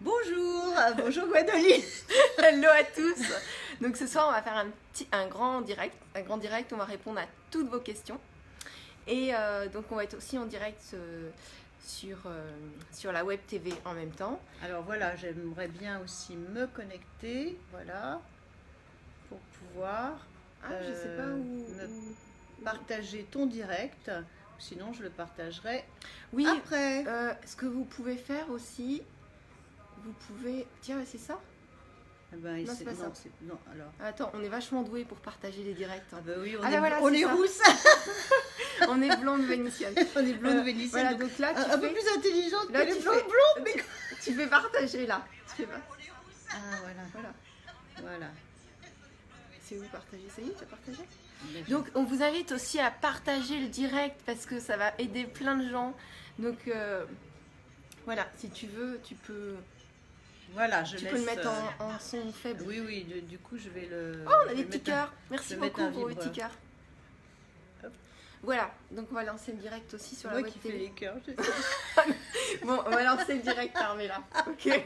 Bonjour, bonjour Gwendoline. Hello à tous. Donc ce soir on va faire un grand direct. On va répondre à toutes vos questions. Et donc on va être aussi en direct sur la web TV en même temps. Alors voilà, j'aimerais bien aussi me connecter, voilà, pour pouvoir Je sais pas où partager ton direct. Sinon je le partagerai oui, après. Ce que vous pouvez faire aussi, vous pouvez... Tiens, c'est ça? Eh ben, Non, c'est pas ça. Non, alors. Attends, on est vachement doués pour partager les directs. Ah ben oui, voilà, on c'est est ça. rousse. On est blonde vénitienne. On est blonde vénitienne. Voilà, donc là, un peu plus intelligente là, que les tu blondes fais- blondes. Mais... Tu fais partager là. Tu fais pas... Ah voilà, voilà. C'est où partager? Ça y est, tu as partagé? Ben, Donc on vous invite aussi à partager le direct parce que ça va aider plein de gens. Donc voilà, si tu veux, tu peux voilà, tu peux le mettre en son faible. Oui, du coup je vais le... Oh, on a des petits cœurs. Merci je vais mettre beaucoup un pour les vibreur. petits cœurs. Hop. Voilà, donc on va lancer le direct aussi sur la Moi web qui fais TV. les cœurs, je sais. Bon, on va lancer le direct, Carmela. Ok.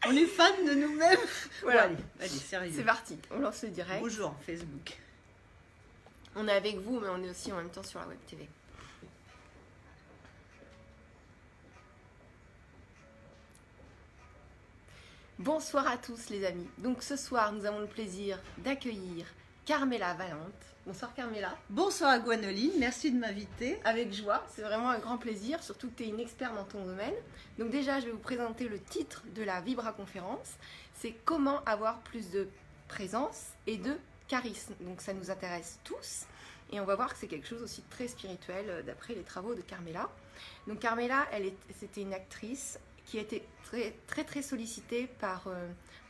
On est fans de nous-mêmes. Voilà. Bon, allez, sérieux. C'est parti, on lance le direct. Bonjour Facebook. On est avec vous, mais on est aussi en même temps sur la web TV. Bonsoir à tous les amis. Donc ce soir, nous avons le plaisir d'accueillir Carmela Valente. Bonsoir Carmela. Bonsoir à Gwendoline, merci de m'inviter. Avec joie, c'est vraiment un grand plaisir, surtout que tu es une experte dans ton domaine. Donc déjà, je vais vous présenter le titre de la Vibra Conférence. C'est comment avoir plus de présence et de charisme. Donc ça nous intéresse tous. Et on va voir que c'est quelque chose aussi de très spirituel d'après les travaux de Carmela. Donc Carmela, c'était une actrice qui a été très sollicitée par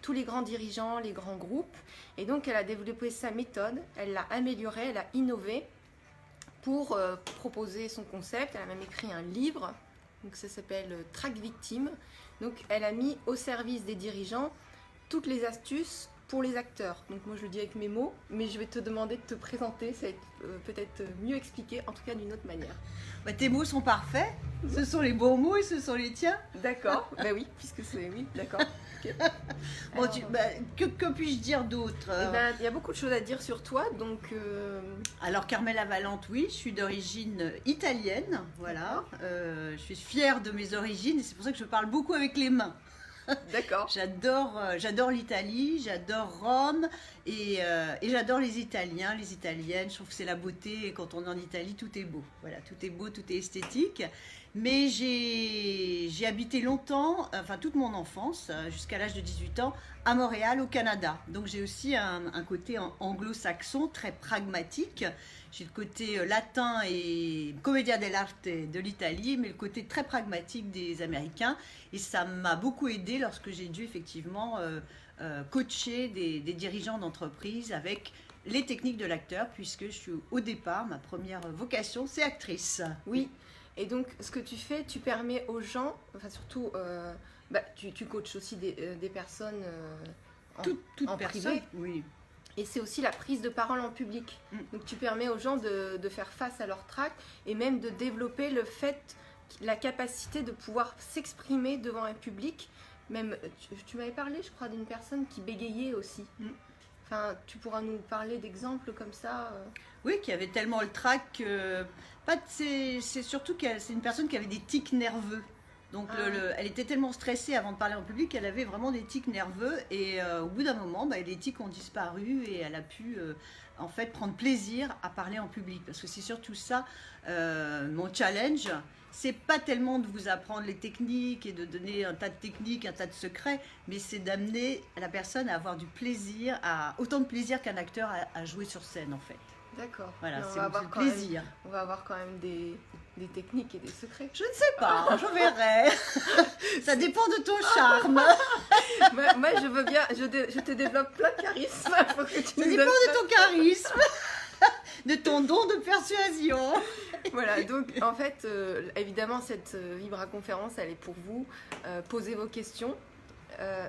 tous les grands dirigeants, les grands groupes. Et donc elle a développé sa méthode, elle l'a améliorée, elle a innové pour proposer son concept. Elle a même écrit un livre, donc ça s'appelle Track Victime. Donc elle a mis au service des dirigeants toutes les astuces pour les acteurs. Donc moi je le dis avec mes mots, mais je vais te demander de te présenter, ça va être peut-être mieux expliqué, en tout cas d'une autre manière. Bah, tes mots sont parfaits, ce sont les bons mots et ce sont les tiens. D'accord, bah oui, puisque c'est... Oui, d'accord. Okay. Bon, Alors, que puis-je dire d'autre? eh ben, il y a beaucoup de choses à dire sur toi, donc... Alors Carmela Valente, oui, je suis d'origine italienne, voilà. Je suis fière de mes origines et c'est pour ça que je parle beaucoup avec les mains. D'accord. J'adore l'Italie, j'adore Rome et j'adore les Italiens, les Italiennes. Je trouve que c'est la beauté et quand on est en Italie, tout est beau. Voilà, tout est beau, tout est esthétique. Mais j'ai habité longtemps, enfin toute mon enfance, jusqu'à l'âge de 18 ans, à Montréal, au Canada. Donc j'ai aussi un côté anglo-saxon très pragmatique. J'ai le côté latin et commedia dell'arte de l'Italie, mais le côté très pragmatique des Américains. Et ça m'a beaucoup aidé lorsque j'ai dû effectivement coacher des dirigeants d'entreprise avec les techniques de l'acteur, puisque je suis au départ, ma première vocation, c'est actrice. Oui, et donc ce que tu fais, tu permets aux gens, enfin surtout, tu coaches aussi des personnes en privé. Oui. Et c'est aussi la prise de parole en public. Donc tu permets aux gens de faire face à leur trac et même de développer la capacité de pouvoir s'exprimer devant un public. Même, tu m'avais parlé, je crois, d'une personne qui bégayait aussi. Enfin, tu pourras nous parler d'exemples comme ça Oui, qui avait tellement le trac que... C'est surtout que c'est une personne qui avait des tics nerveux. Donc elle était tellement stressée avant de parler en public qu'elle avait vraiment des tics nerveux et au bout d'un moment, les tics ont disparu et elle a pu en fait prendre plaisir à parler en public. Parce que c'est surtout ça, mon challenge, c'est pas tellement de vous apprendre les techniques et de donner un tas de techniques, un tas de secrets, mais c'est d'amener la personne à avoir du plaisir, autant de plaisir qu'un acteur à jouer sur scène en fait. D'accord. Voilà, Mais c'est le plaisir. On va avoir quand même des techniques et des secrets. Je ne sais pas, je verrai. Ça dépend de ton charme. moi, je veux bien, je te développe plein de charisme. Faut que tu Ça nous dépend donnes de ton charisme, de ton don de persuasion. Voilà, donc en fait, évidemment, cette Vibra Conférence, elle est pour vous. Posez vos questions.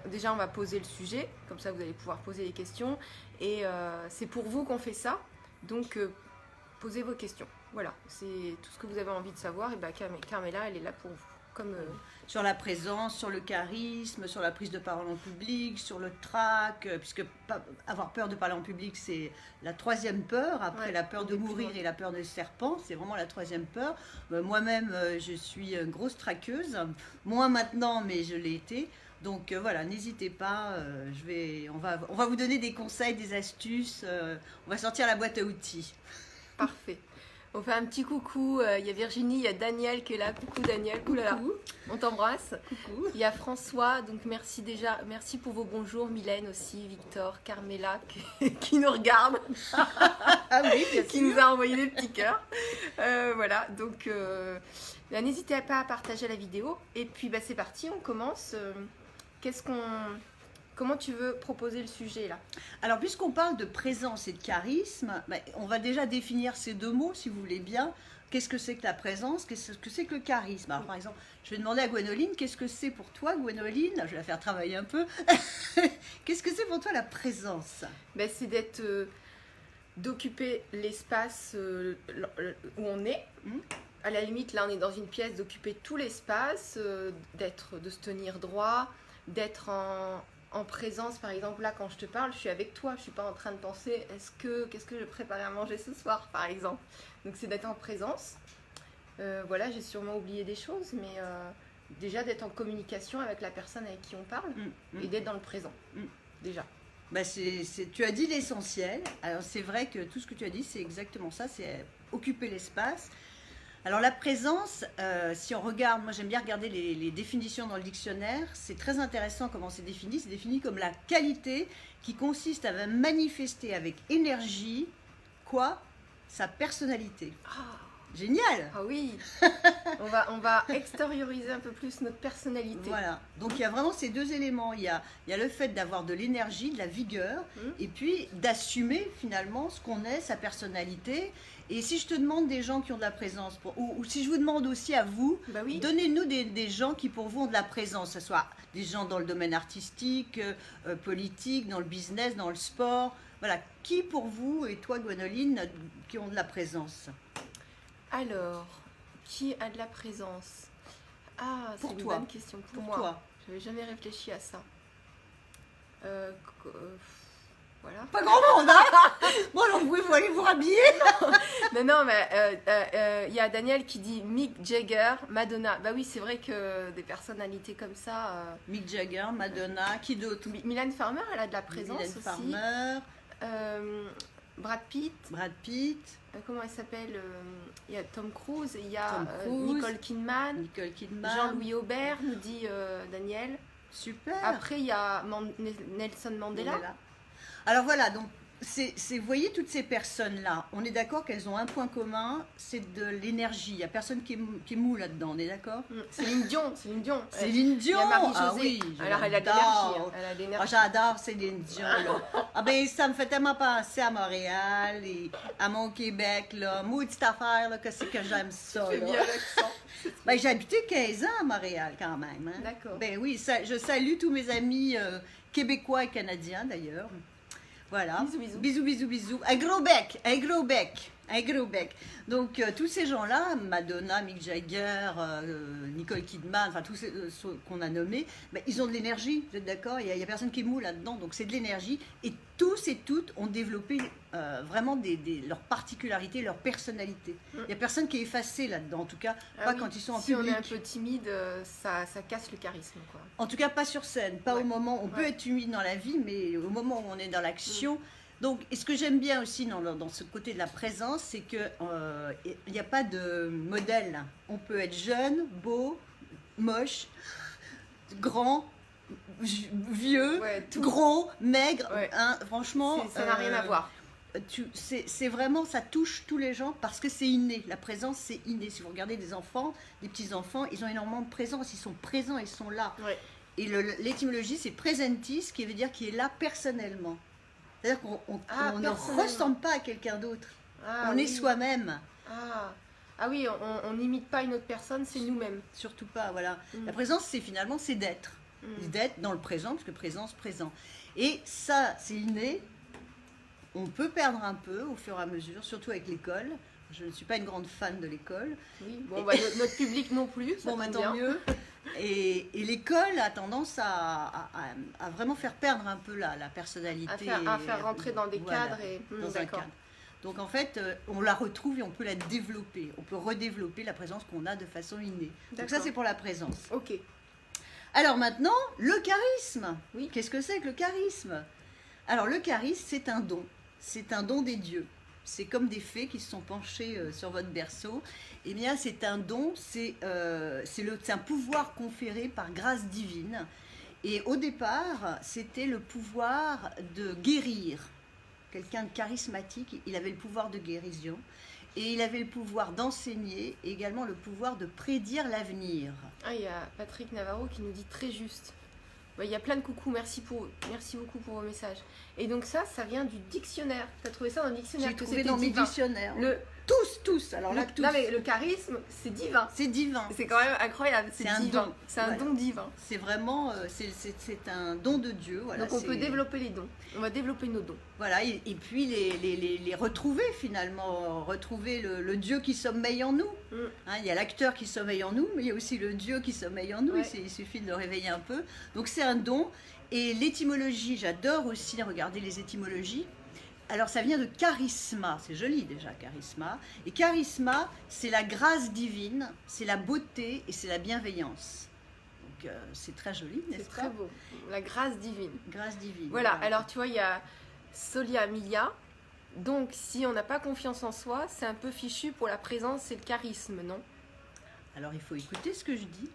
Déjà, on va poser le sujet, comme ça vous allez pouvoir poser les questions. Et c'est pour vous qu'on fait ça. Donc, posez vos questions. Voilà, c'est tout ce que vous avez envie de savoir. Et Carmela, elle est là pour vous. Comme, sur la présence, sur le charisme, sur la prise de parole en public, sur le trac, puisque avoir peur de parler en public, c'est la troisième peur, après la peur de mourir et la peur des serpents, c'est vraiment la troisième peur. Moi-même, je suis une grosse traqueuse, moins maintenant, mais je l'ai été. Donc voilà, n'hésitez pas, on va vous donner des conseils, des astuces, on va sortir la boîte à outils. Parfait. On fait un petit coucou, il y a Virginie, il y a Daniel qui est là, coucou Daniel, coucou. On t'embrasse. Coucou. Il y a François, donc merci pour vos bonjours, Mylène aussi, Victor, Carmela qui nous regarde, qui nous a envoyé des petits cœurs. Voilà, donc n'hésitez pas à partager la vidéo. Et puis c'est parti, on commence. Comment tu veux proposer le sujet là? Alors, puisqu'on parle de présence et de charisme, on va déjà définir ces deux mots, si vous voulez bien. Qu'est-ce que c'est que la présence? Qu'est-ce que c'est que le charisme? Alors, par exemple, je vais demander à Gwénoline, qu'est-ce que c'est pour toi, Gwénoline? Je vais la faire travailler un peu. Qu'est-ce que c'est pour toi la présence? C'est d'occuper l'espace où on est. À la limite, là, on est dans une pièce, d'occuper tout l'espace, de se tenir droit, d'être en présence. Par exemple, là, quand je te parle, je suis avec toi, je suis pas en train de penser qu'est-ce que je préparais à manger ce soir, par exemple. Donc c'est d'être en présence. Voilà, j'ai sûrement oublié des choses, mais déjà d'être en communication avec la personne avec qui on parle et d'être dans le présent, déjà. Tu as dit l'essentiel. Alors c'est vrai que tout ce que tu as dit, c'est exactement ça, c'est occuper l'espace. Alors la présence, si on regarde, moi j'aime bien regarder les définitions dans le dictionnaire, c'est très intéressant comment c'est défini comme la qualité qui consiste à manifester avec énergie, sa personnalité. Génial! Ah oui. on va extérioriser un peu plus notre personnalité. Voilà, donc il y a vraiment ces deux éléments, il y a le fait d'avoir de l'énergie, de la vigueur, et puis d'assumer finalement ce qu'on est, sa personnalité. Et si je te demande des gens qui ont de la présence, ou si je vous demande aussi à vous, donnez-nous des gens qui pour vous ont de la présence, que ce soit des gens dans le domaine artistique, politique, dans le business, dans le sport, voilà, qui pour vous, et toi Gwénoline, qui ont de la présence? Alors, qui a de la présence? Ah, c'est une bonne question pour moi. Toi. Je n'avais jamais réfléchi à ça. Voilà. Pas grand monde, hein? Bon, alors vous pouvez aller vous rhabiller. Non, mais il y a Daniel qui dit Mick Jagger, Madonna. Bah oui, c'est vrai que des personnalités comme ça. Mick Jagger, Madonna, qui d'autre? Mylène Farmer, elle a de la présence Mylène aussi. Farmer. Brad Pitt. Comment elle s'appelle? Il y a Tom Cruise, il y a Nicole Kidman. Jean-Louis Aubert, nous dit Daniel. Super. Après, il y a Nelson Mandela. Alors voilà, donc vous voyez toutes ces personnes-là, on est d'accord qu'elles ont un point commun, c'est de l'énergie. Il n'y a personne qui est mou là-dedans, on est d'accord? Céline Dion. Céline Dion. Il y a Marie-Josée. Alors elle a de l'énergie. J'adore Céline Dion. Là. Ça me fait tellement penser à Montréal et à mon Québec. Là. Maudite affaire, là, que c'est que j'aime ça. C'est bien l'accent. J'ai habité 15 ans à Montréal quand même. Hein. D'accord. Oui, je salue tous mes amis québécois et canadiens d'ailleurs. Voilà. Bisous. Un gros bec. Donc, tous ces gens-là, Madonna, Mick Jagger, Nicole Kidman, enfin, tous ceux qu'on a nommés, ils ont de l'énergie, vous êtes d'accord? Il n'y a personne qui est mou là-dedans, donc c'est de l'énergie. Et tous et toutes ont développé vraiment leurs particularités, leur personnalité. Il n'y a personne qui est effacé là-dedans, en tout cas, pas quand ils sont en public. Si on est un peu timide, ça casse le charisme, quoi. En tout cas, pas sur scène, pas au moment. On peut être timide dans la vie, mais au moment où on est dans l'action. Donc, et ce que j'aime bien aussi dans ce côté de la présence, c'est qu'il n'y a pas de modèle. On peut être jeune, beau, moche, grand, vieux, gros, maigre. Hein, franchement, ça n'a rien à voir. C'est vraiment, ça touche tous les gens parce que c'est inné. La présence, c'est inné. Si vous regardez des enfants, des petits-enfants, ils ont énormément de présence. Ils sont présents, ils sont là. Ouais. Et l'étymologie, c'est presentis, qui veut dire qui est là personnellement. C'est-à-dire qu'on ne ressemble pas à quelqu'un d'autre. On est soi-même. Ah oui, on n'imite pas une autre personne, c'est nous-mêmes. Surtout pas, voilà. La présence, c'est d'être. D'être dans le présent, parce que présent. Et ça, c'est inné. On peut perdre un peu au fur et à mesure, surtout avec l'école. Je ne suis pas une grande fan de l'école. Oui, bon, notre public non plus. Ça Bon, tombe maintenant bien. mieux. Et l'école a tendance à vraiment faire perdre un peu la personnalité. À faire rentrer dans des Voilà, cadres. dans un D'accord. cadre. Donc en fait, on la retrouve et on peut la développer. On peut redévelopper la présence qu'on a de façon innée. Donc ça, D'accord. c'est pour la présence. Ok. Alors maintenant, le charisme. Oui. Qu'est-ce que c'est que le charisme? Alors le charisme, c'est un don. C'est un don des dieux. C'est comme des fées qui se sont penchées sur votre berceau. Eh bien, c'est un don, c'est un pouvoir conféré par grâce divine. Et au départ, c'était le pouvoir de guérir. Quelqu'un de charismatique, il avait le pouvoir de guérison. Et il avait le pouvoir d'enseigner et également le pouvoir de prédire l'avenir. Ah, il y a Patrick Navarro qui nous dit très juste. Il y a plein de coucou, merci beaucoup pour vos messages. Et donc ça vient du dictionnaire. Tu as trouvé ça dans le dictionnaire? J'ai que trouvé c'était dans mes divin. dictionnaires. Le, Tous. Alors là, tous. Non mais le charisme, c'est divin. C'est divin. C'est quand même incroyable, c'est un divin. don. C'est un Voilà. don divin. C'est vraiment, c'est un don de Dieu. Voilà, Donc on peut développer les dons. On va développer nos dons. Voilà, et puis les retrouver finalement, retrouver le Dieu qui sommeille en nous. Hein, il y a l'acteur qui sommeille en nous, mais il y a aussi le Dieu qui sommeille en nous. Ouais. Il suffit de le réveiller un peu. Donc c'est un don. Et l'étymologie, j'adore aussi regarder les étymologies. Alors ça vient de charisma, c'est joli déjà, charisma. Et charisma, c'est la grâce divine, c'est la beauté et c'est la bienveillance. Donc c'est très joli, n'est-ce C'est pas? très beau. La grâce divine. Grâce divine. Voilà, alors tu vois, il y a Solia Milia. Donc si on n'a pas confiance en soi, c'est un peu fichu pour la présence et le charisme, non? Alors il faut écouter ce que je dis.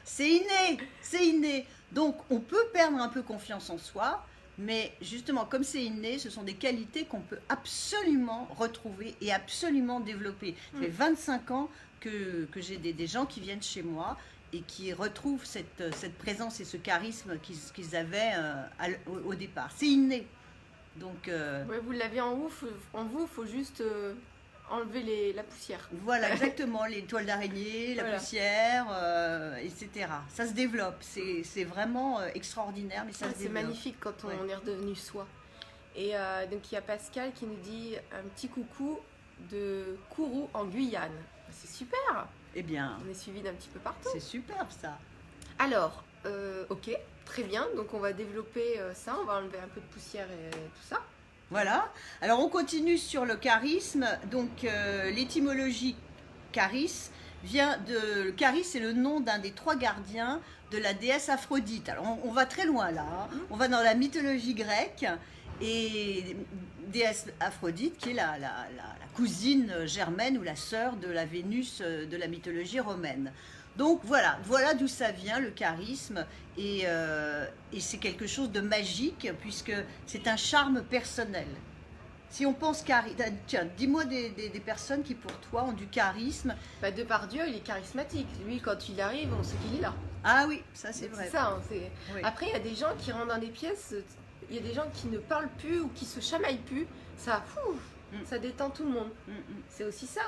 C'est inné, c'est inné. Donc on peut perdre un peu confiance en soi, mais justement comme c'est inné, ce sont des qualités qu'on peut absolument retrouver et absolument développer. Ça fait 25 ans que j'ai des gens qui viennent chez moi et qui retrouvent cette présence et ce charisme qu'ils avaient au départ. C'est inné. Donc Ouais, vous l'avez en vous, il faut juste enlever la poussière. voilà, exactement, les toiles d'araignée, la Voilà. poussière, etc. Ça se développe, c'est vraiment extraordinaire, mais ça Ouais, se c'est développe. magnifique quand on Ouais. est redevenu soi. Et donc il y a Pascal qui nous dit un petit coucou de Kourou en Guyane. C'est super, Eh bien, on est suivi d'un petit peu partout. c'est superbe ça. Alors, ok, très bien, donc on va développer ça, on va enlever un peu de poussière et tout ça. Voilà. Alors on continue sur le charisme. Donc l'étymologie charis vient de... Le charis, c'est le nom d'un des 3 gardiens de la déesse Aphrodite. Alors on va très loin là. Hein. On va dans la mythologie grecque. Et déesse Aphrodite, qui est la cousine germaine ou la sœur de la Vénus de la mythologie romaine. Donc voilà d'où ça vient le charisme et c'est quelque chose de magique puisque c'est un charme personnel. Si on pense charisme, tiens, dis-moi des personnes qui pour toi ont du charisme. Bah, Depardieu, il est charismatique. Lui, quand il arrive, on sait qu'il est là. Ah oui, ça c'est C'est vrai. ça. Hein, c'est... Oui. Après, il y a des gens qui rentrent dans des pièces, il y a des gens qui ne parlent plus ou qui se chamaillent plus. Ça, ça détend tout le monde. C'est aussi ça,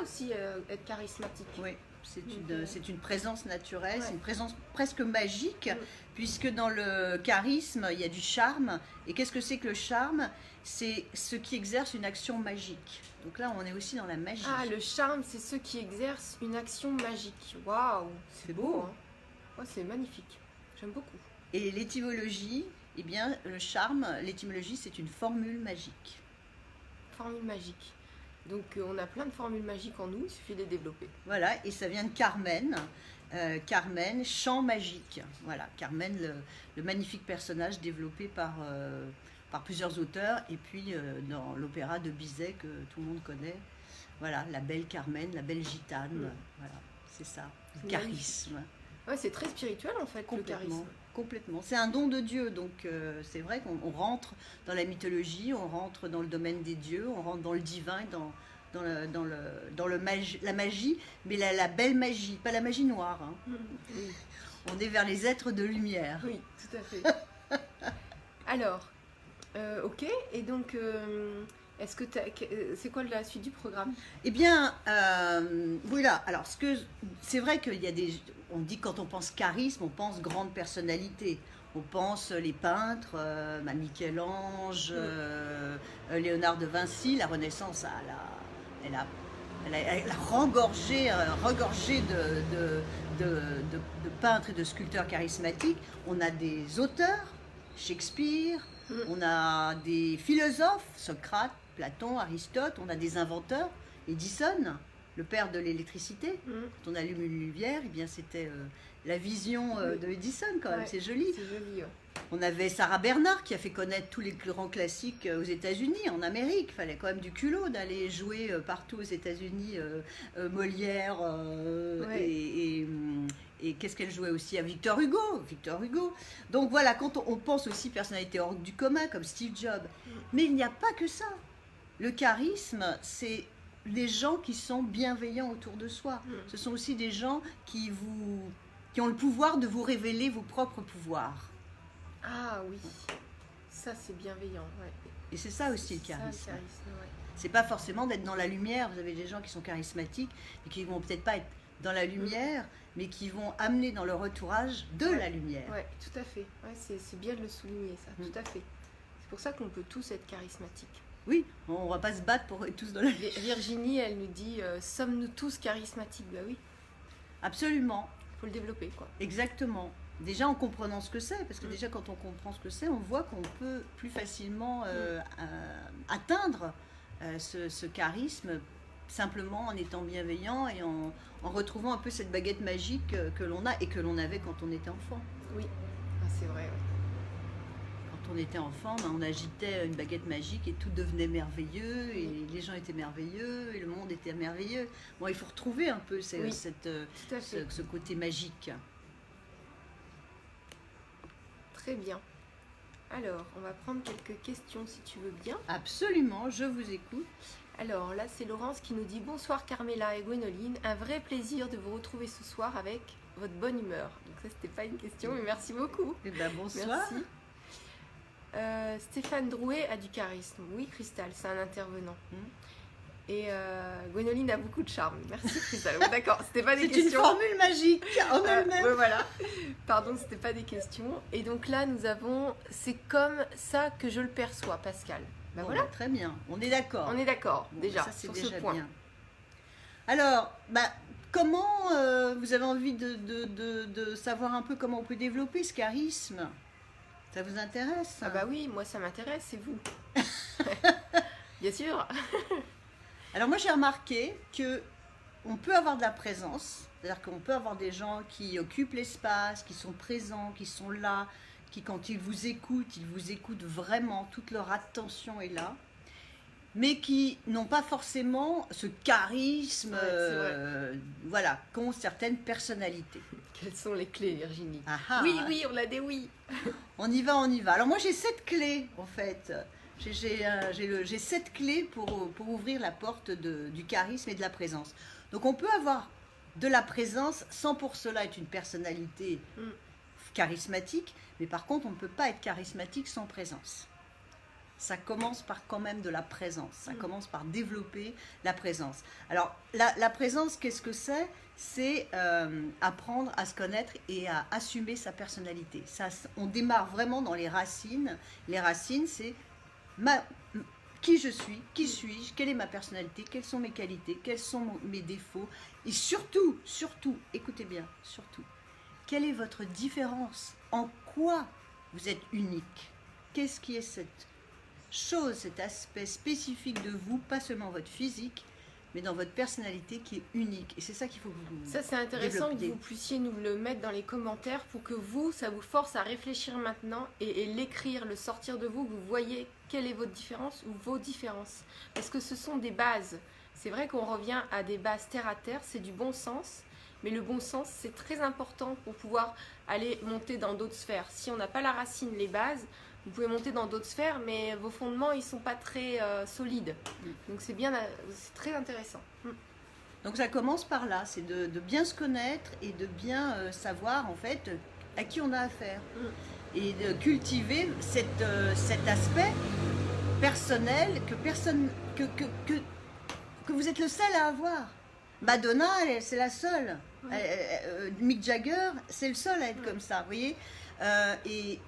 être charismatique. Oui, c'est une présence naturelle, Ouais. c'est une présence presque magique, puisque dans le charisme, il y a du charme. Et qu'est-ce que c'est que le charme? C'est ce qui exerce une action magique. Donc là, on est aussi dans la magie. Ah, le charme, c'est ceux qui exercent une action magique. Waouh, C'est beau. hein. Ouais, c'est magnifique. J'aime beaucoup. Et l'étymologie, eh bien, le charme, l'étymologie, c'est une formule magique. Formule magique. Donc, on a plein de formules magiques en nous, il suffit de les développer. Voilà, et ça vient de Carmen. Carmen, chant magique. Voilà, Carmen, le magnifique personnage développé par plusieurs auteurs, et puis dans l'opéra de Bizet que tout le monde connaît. Voilà, la belle Carmen, la belle gitane. Voilà, c'est ça, le C'est charisme. Ouais, c'est très spirituel en fait, le charisme. Complètement. C'est un don de Dieu, donc c'est vrai qu'on rentre dans la mythologie, on rentre dans le domaine des dieux, on rentre dans le divin, la magie, mais la belle magie, pas la magie noire. Hein. Oui. On est vers les êtres de lumière. Oui, tout à fait. Alors, ok, et donc, est-ce que c'est quoi la suite du programme? Eh bien, voilà. Alors, c'est vrai qu'il y a on dit que quand on pense charisme, on pense grande personnalité. On pense les peintres, Michel-Ange, Léonard de Vinci, la Renaissance elle a regorgé de peintres et de sculpteurs charismatiques. On a des auteurs, Shakespeare, on a des philosophes, Socrate, Platon, Aristote, on a des inventeurs, Edison, le père de l'électricité. Quand on allume une lumière, eh bien c'était la vision de Edison quand même, Ouais, c'est joli. C'est joli, ouais. On avait Sarah Bernhardt qui a fait connaître tous les grands classiques aux États-Unis, en Amérique. Il fallait quand même du culot d'aller jouer partout aux États-Unis, Molière et qu'est-ce qu'elle jouait aussi à Victor Hugo. Donc voilà, quand on pense aussi personnalité hors du commun comme Steve Jobs. Mais il n'y a pas que ça. Le charisme, c'est les gens qui sont bienveillants autour de soi. Ce sont aussi des gens qui ont le pouvoir de vous révéler vos propres pouvoirs. Ah oui, ça c'est bienveillant, ouais. Et c'est ça aussi le Ça, charisme. ouais. C'est pas forcément d'être dans la lumière. Vous avez des gens qui sont charismatiques, mais qui vont peut-être pas être dans la lumière, mais qui vont amener dans leur entourage de la lumière. Ouais, tout à fait. Ouais, c'est bien de le souligner, ça, tout à fait. C'est pour ça qu'on peut tous être charismatiques. Oui, on va pas se battre pour être tous dans la lumière. Virginie, elle nous dit sommes-nous tous charismatiques? Bah oui, Absolument, faut le développer, quoi. exactement. Déjà en comprenant ce que c'est, parce que déjà quand on comprend ce que c'est, on voit qu'on peut plus facilement atteindre ce charisme simplement en étant bienveillant et en retrouvant un peu cette baguette magique que l'on a et que l'on avait quand on était enfant. Oui, ah, c'est vrai, ouais. Quand on était enfant, on agitait une baguette magique et tout devenait merveilleux et les gens étaient merveilleux et le monde était merveilleux. Bon, il faut retrouver un peu ce côté magique. Très bien. Alors, on va prendre quelques questions si tu veux bien. Absolument, je vous écoute. Alors là, c'est Laurence qui nous dit bonsoir Carmela et Gwénoline. Un vrai plaisir de vous retrouver ce soir avec votre bonne humeur. Donc ça, c'était pas une question, mais merci beaucoup. Eh ben, bonsoir. Merci. Stéphane Drouet a du charisme. Oui, Cristal, c'est un intervenant. Et Gwénoline a beaucoup de charme. Merci Cristal. Bon, d'accord, c'était pas des questions. C'est une formule magique en elle-même. Ouais, voilà. Pardon, c'était pas des questions. Et donc là, nous avons c'est comme ça que je le perçois, Pascal. Ben voilà. Très bien, on est d'accord. On est d'accord, déjà, ça, c'est sur déjà ce point. Bien. Alors, comment vous avez envie de savoir un peu comment on peut développer ce charisme? Ça vous intéresse? Ah bah oui, moi ça m'intéresse, c'est vous. Bien sûr. Alors moi j'ai remarqué que on peut avoir de la présence, c'est-à-dire qu'on peut avoir des gens qui occupent l'espace, qui sont présents, qui sont là, qui quand ils vous écoutent vraiment, toute leur attention est là, mais qui n'ont pas forcément ce charisme, voilà, qu'ont certaines personnalités. Quelles sont les clés, Virginie? Oui, on a des oui. On y va. Alors moi j'ai 7 clés en fait. J'ai 7 clés pour ouvrir la porte du charisme et de la présence. Donc on peut avoir de la présence sans pour cela être une personnalité charismatique, mais par contre on ne peut pas être charismatique sans présence. Ça commence par quand même de la présence, ça commence par développer la présence. Alors la présence, qu'est-ce que c'est? C'est apprendre à se connaître et à assumer sa personnalité. Ça, on démarre vraiment dans les racines. Les racines, c'est qui je suis, qui suis-je, quelle est ma personnalité, quelles sont mes qualités, quels sont mes défauts, et surtout, écoutez bien, surtout, quelle est votre différence, en quoi vous êtes unique, qu'est-ce qui est cette chose, cet aspect spécifique de vous, pas seulement votre physique, mais dans votre personnalité qui est unique. Et c'est ça qu'il faut que vous Ça, c'est intéressant développiez. que vous puissiez nous le mettre dans les commentaires pour que ça vous force à réfléchir maintenant et l'écrire, le sortir de vous, que vous voyez quelle est votre différence ou vos différences. Parce que ce sont des bases. C'est vrai qu'on revient à des bases terre à terre, c'est du bon sens. Mais le bon sens, c'est très important pour pouvoir aller monter dans d'autres sphères. Si on n'a pas la racine, les bases, vous pouvez monter dans d'autres sphères, mais vos fondements, ils ne sont pas très solides. Donc c'est très intéressant. Donc ça commence par là, c'est de bien se connaître et de bien savoir en fait à qui on a affaire. Et de cultiver cet aspect personnel que vous êtes le seul à avoir. Madonna, c'est la seule. Mick Jagger, c'est le seul à être comme ça, vous voyez. Il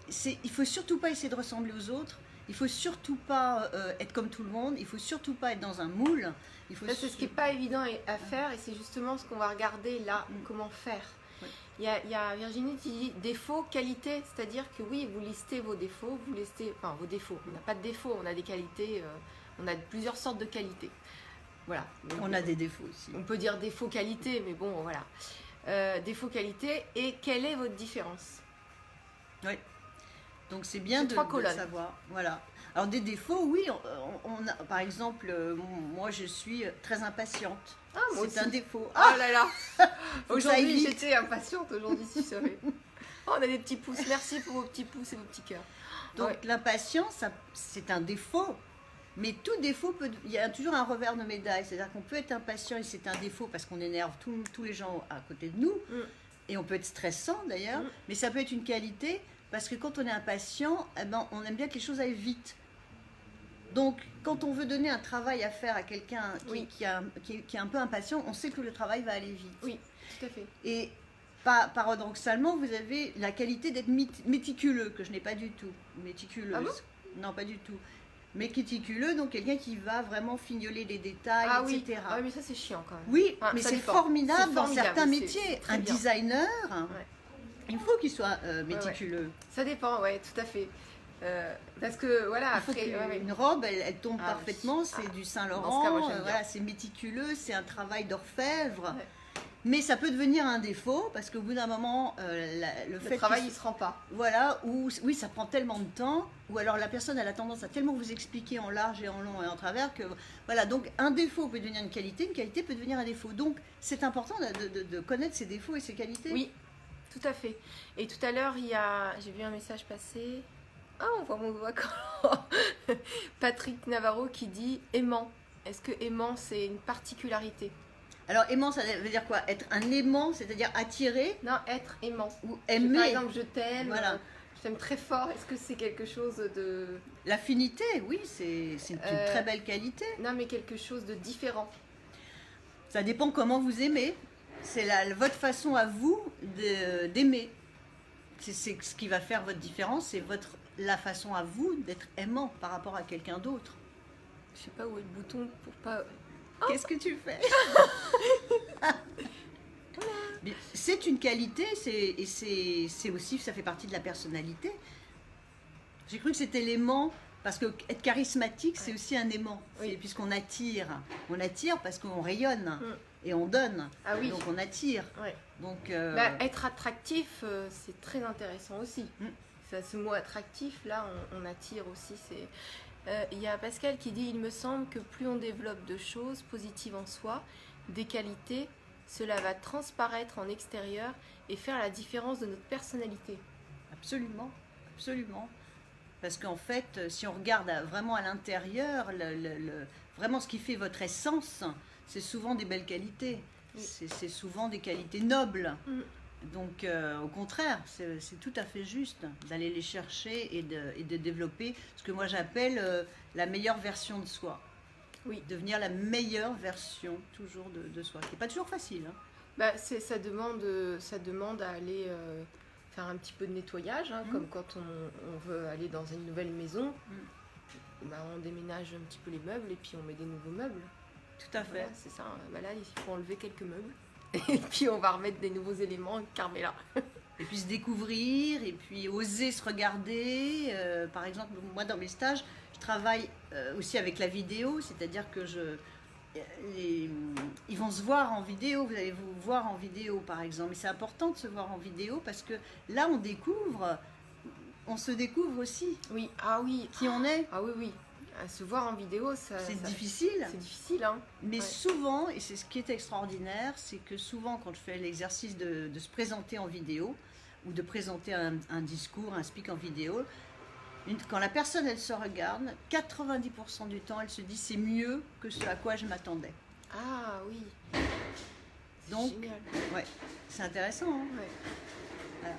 faut surtout pas essayer de ressembler aux autres. Il faut surtout pas être comme tout le monde. Il faut surtout pas être dans un moule. il faut Ça, c'est ce qui n'est pas évident à faire et c'est justement ce qu'on va regarder là, comment faire. Ouais. Il y a Virginie qui dit défauts, qualités, c'est-à-dire que oui, vous listez vos défauts, enfin vos défauts, on n'a pas de défauts, on a des qualités, on a plusieurs sortes de qualités. Voilà. Donc, On a des défauts aussi. on peut dire défaut, qualité, mais bon, voilà. Défaut, qualité, et quelle est votre différence? Oui. Donc c'est bien C'est de 3 colonnes. savoir. Voilà. Alors des défauts, oui, on a, par exemple, moi je suis très impatiente. Ah, moi C'est aussi. un défaut. Oh là là. Faut que ça aille Aujourd'hui, vite. j'étais impatiente, aujourd'hui, si vous savez. Oh, on a des petits pouces, merci pour vos petits pouces et vos petits cœurs. Donc Ouais. l'impatience, c'est un défaut. Mais tout défaut, il y a toujours un revers de médaille. C'est-à-dire qu'on peut être impatient et c'est un défaut parce qu'on énerve tous les gens à côté de nous. Mm. Et on peut être stressant d'ailleurs. Mm. Mais ça peut être une qualité parce que quand on est impatient, eh ben, on aime bien que les choses aillent vite. Donc quand on veut donner un travail à faire à quelqu'un Oui. qui est un peu impatient, on sait que le travail va aller vite. Oui, tout à fait. Et paradoxalement, vous avez la qualité d'être méticuleux, que je n'ai pas du tout. Méticuleuse. Ah bon Non, pas du tout. Méticuleux, donc quelqu'un qui va vraiment fignoler les détails, Ah oui. etc. Ah oui, mais ça, c'est chiant quand même. Oui, Ah, mais ça c'est dépend. formidable C'est dans formidable, certains c'est métiers. très Un bien. designer, Ouais. il faut qu'il soit méticuleux. Ça dépend, ouais, tout à fait. Parce que, voilà, Il faut après... ouais, ouais. qu'une robe, elle tombe Ah oui. parfaitement, c'est Ah. du Dans ce Saint-Laurent, cas, moi, j'aime bien. voilà, c'est méticuleux, c'est un travail d'orfèvre. Ouais. Mais ça peut devenir un défaut parce qu'au bout d'un moment, le fait Le travail, qu'il il se rend pas. voilà, ou oui, ça prend tellement de temps, ou alors la personne elle a tendance à tellement vous expliquer en large et en long et en travers que voilà, donc un défaut peut devenir une qualité peut devenir un défaut. Donc c'est important de connaître ses défauts et ses qualités. Oui, tout à fait. Et tout à l'heure, j'ai vu un message passer. Ah, on voit mon doigt quand Patrick Navarro qui dit aimant. Est-ce que aimant, c'est une particularité? Alors aimant, ça veut dire quoi? Être un aimant, c'est-à-dire attirer Non, être aimant. ou Par aimer. exemple, je t'aime. Voilà. Je t'aime très fort. Est-ce que c'est quelque chose de... L'affinité, oui, c'est une très belle qualité. Non, mais quelque chose de différent. Ça dépend comment vous aimez. C'est votre façon à vous d'aimer. C'est ce qui va faire votre différence, c'est la façon à vous d'être aimant par rapport à quelqu'un d'autre. Je sais pas où est le bouton pour pas... Qu'est-ce que tu fais? Mais c'est une qualité, et c'est aussi, ça fait partie de la personnalité. J'ai cru que c'était l'aimant, parce que être charismatique, c'est aussi un aimant. Oui. Puisqu'on attire. On attire parce qu'on rayonne Mm. et on donne. Ah oui. Donc on attire. Ouais. Donc, Bah, être attractif, c'est très intéressant aussi. Mm. Ce mot attractif, là, on attire aussi. Il y a Pascal qui dit « Il me semble que plus on développe de choses positives en soi, des qualités, cela va transparaître en extérieur et faire la différence de notre personnalité. absolument, absolument. Parce qu'en fait, si on regarde vraiment à l'intérieur, vraiment ce qui fait votre essence, c'est souvent des belles qualités. Oui. C'est souvent des qualités nobles. Mm. Donc, au contraire, c'est tout à fait juste d'aller les chercher et de développer ce que moi j'appelle la meilleure version de soi. Oui. Devenir la meilleure version toujours de soi, qui n'est pas toujours facile. Hein. Bah, ça demande à aller faire un petit peu de nettoyage, hein, comme quand on veut aller dans une nouvelle maison. Bah, on déménage un petit peu les meubles et puis on met des nouveaux meubles. Tout à fait. Voilà, c'est ça. Bah, là, il faut enlever quelques meubles. Et puis on va remettre des nouveaux éléments avec Carmela. Et puis se découvrir, et puis oser se regarder. Par exemple, moi dans mes stages, je travaille aussi avec la vidéo, c'est-à-dire que ils vont se voir en vidéo, vous allez vous voir en vidéo par exemple. Et c'est important de se voir en vidéo parce que là on se découvre aussi Oui, ah oui. qui on est. Ah oui, oui. À se voir en vidéo, c'est Difficile. C'est difficile, hein. Mais Ouais. souvent, et c'est ce qui est extraordinaire, c'est que souvent quand je fais l'exercice de se présenter en vidéo ou de présenter un discours, un speak en vidéo, quand la personne elle se regarde, 90% du temps elle se dit c'est mieux que ce à quoi je m'attendais. Ah oui. Donc, Génial. ouais, c'est intéressant. Hein. Ouais. Voilà.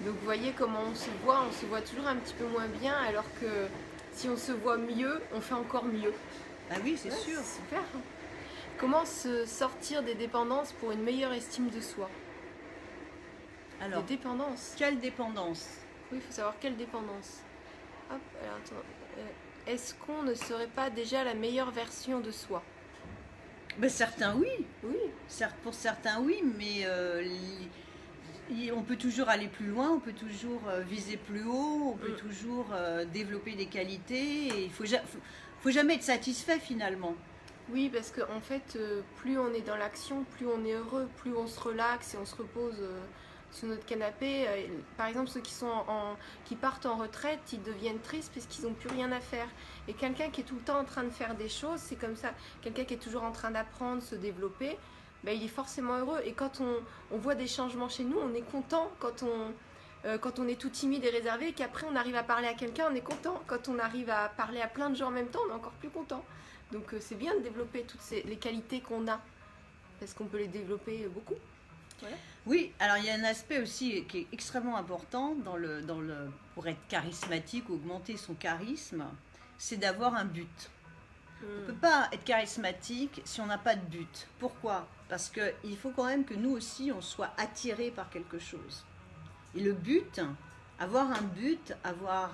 Donc vous voyez comment on se voit toujours un petit peu moins bien, alors que si on se voit mieux, on fait encore mieux. Ah oui, c'est Ouais, sûr. c'est super. Hein. Comment se sortir des dépendances pour une meilleure estime de soi? Alors, Des dépendances. quelle dépendance? Oui, il faut savoir quelle dépendance. Hop, alors attends. Est-ce qu'on ne serait pas déjà la meilleure version de soi? Ben, certains oui, Oui, certes pour certains oui, mais on peut toujours aller plus loin, on peut toujours viser plus haut, on peut toujours développer des qualités. Et faut jamais être satisfait finalement. oui, parce qu'en fait, plus on est dans l'action, plus on est heureux, plus on se relaxe et on se repose sur notre canapé. Par exemple, ceux qui partent en retraite, ils deviennent tristes parce qu'ils n'ont plus rien à faire. Et quelqu'un qui est tout le temps en train de faire des choses, c'est comme ça. Quelqu'un qui est toujours en train d'apprendre, se développer, ben, il est forcément heureux. Et quand on voit des changements chez nous, on est content. Quand on est tout timide et réservé et qu'après on arrive à parler à quelqu'un, on est content. Quand on arrive à parler à plein de gens en même temps, on est encore plus content. Donc c'est bien de développer toutes les qualités qu'on a, parce qu'on peut les développer beaucoup. Voilà. Oui, alors il y a un aspect aussi qui est extrêmement important pour être charismatique, augmenter son charisme, c'est d'avoir un but. On ne peut pas être charismatique si on n'a pas de but. Pourquoi? Parce qu'il faut quand même que nous aussi, on soit attirés par quelque chose. Et le but, avoir un but, avoir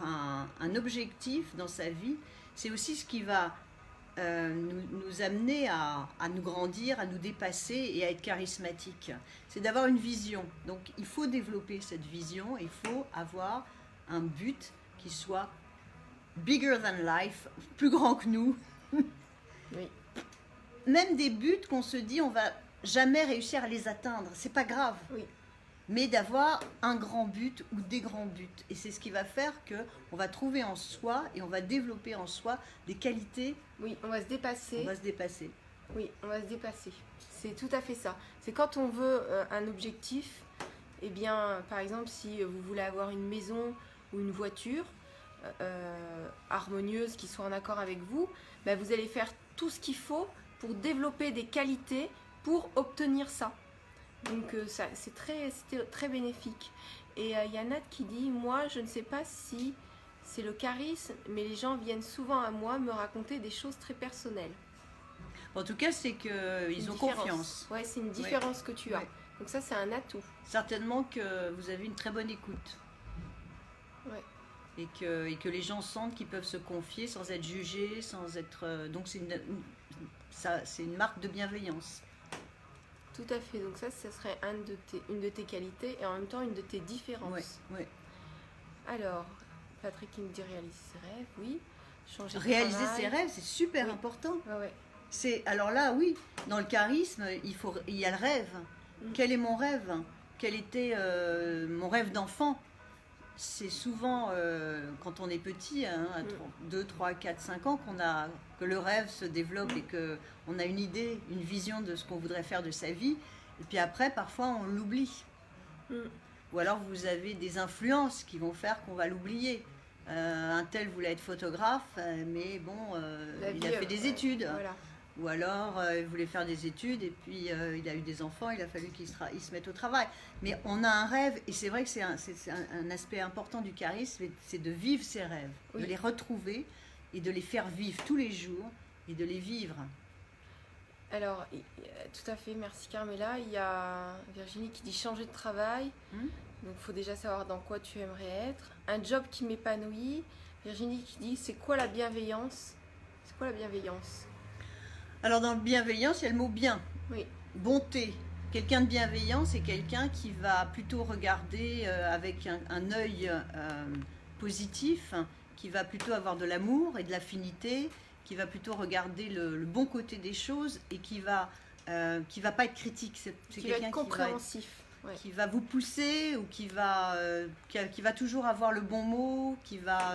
un objectif dans sa vie, c'est aussi ce qui va nous amener à nous grandir, à nous dépasser et à être charismatique. C'est d'avoir une vision. Donc il faut développer cette vision, il faut avoir un but qui soit bigger than life, plus grand que nous. Oui. Même des buts qu'on se dit on va jamais réussir à les atteindre, c'est pas grave. Oui. Mais d'avoir un grand but ou des grands buts. Et c'est ce qui va faire qu'on va trouver en soi et on va développer en soi des qualités. Oui, on va se dépasser. On va se dépasser. Oui, on va se dépasser. C'est tout à fait ça. C'est quand on veut un objectif, eh bien, par exemple, si vous voulez avoir une maison ou une voiture harmonieuse qui soit en accord avec vous, ben, vous allez faire tout ce qu'il faut pour développer des qualités pour obtenir ça. Donc c'est très bénéfique. Et il y a Nat qui dit, moi je ne sais pas si c'est le charisme, mais les gens viennent souvent à moi me raconter des choses très personnelles. En tout cas, c'est qu'ils ont confiance. Ouais, c'est une différence que tu as. Ouais. Donc ça, c'est un atout. Certainement que vous avez une très bonne écoute. Ouais. Et que les gens sentent qu'ils peuvent se confier sans être jugés, sans être... donc c'est une marque de bienveillance. Tout à fait. Donc ça serait une de tes qualités et en même temps une de tes différences. Oui. Alors, Patrick qui nous dit réaliser ses rêves, oui. Changer de Réaliser travail. ses rêves, c'est super important. Ouais. Alors là, oui, dans le charisme, il y a le rêve. Quel est mon rêve? Quel était mon rêve d'enfant? C'est souvent quand on est petit, à 2, 3, 4, 5 ans, que le rêve se développe et qu'on a une idée, une vision de ce qu'on voudrait faire de sa vie. Et puis après, parfois, on l'oublie. Ou alors, vous avez des influences qui vont faire qu'on va l'oublier. Un tel voulait être photographe, mais bon, il a fait des études. Voilà. Ou alors, il voulait faire des études et puis il a eu des enfants, il a fallu qu'il se mette au travail. Mais on a un rêve, et c'est vrai que c'est un aspect important du charisme, c'est de vivre ses rêves, de les retrouver et de les faire vivre tous les jours et de les vivre. Alors, tout à fait, merci Carmela. Il y a Virginie qui dit changer de travail. Donc, il faut déjà savoir dans quoi tu aimerais être. Un job qui m'épanouit. Virginie qui dit c'est quoi la bienveillance? C'est quoi la bienveillance? Alors, dans le bienveillance, il y a le mot bien. Oui. Bonté. Quelqu'un de bienveillant, c'est quelqu'un qui va plutôt regarder avec un œil positif, qui va plutôt avoir de l'amour et de l'affinité, qui va plutôt regarder le bon côté des choses et qui va pas être critique. C'est qui va être compréhensif. Qui va vous pousser ou qui va toujours avoir le bon mot, qui va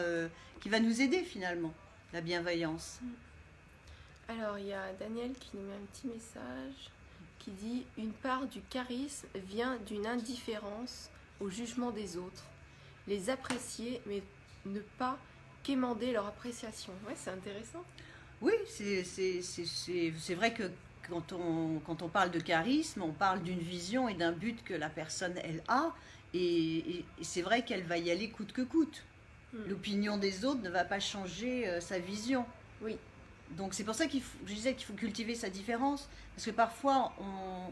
nous aider finalement, la bienveillance. Alors, il y a Daniel qui nous met un petit message qui dit « Une part du charisme vient d'une indifférence au jugement des autres. Les apprécier, mais ne pas quémander leur appréciation. » Ouais, c'est intéressant. Oui, c'est vrai que quand on parle de charisme, on parle d'une vision et d'un but que la personne, elle a. Et c'est vrai qu'elle va y aller coûte que coûte. L'opinion des autres ne va pas changer sa vision. Oui. Donc c'est pour ça je disais qu'il faut cultiver sa différence, parce que parfois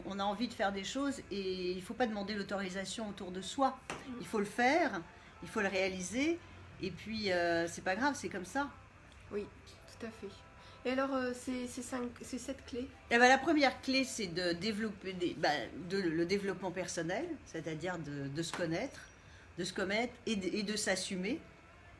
on a envie de faire des choses et il ne faut pas demander l'autorisation autour de soi. Il faut le faire, il faut le réaliser, et puis c'est pas grave, c'est comme ça. Oui, tout à fait. Et alors, ces 7 clés? Eh ben, la première clé, c'est de développer le développement personnel, c'est-à-dire de se connaître et de s'assumer.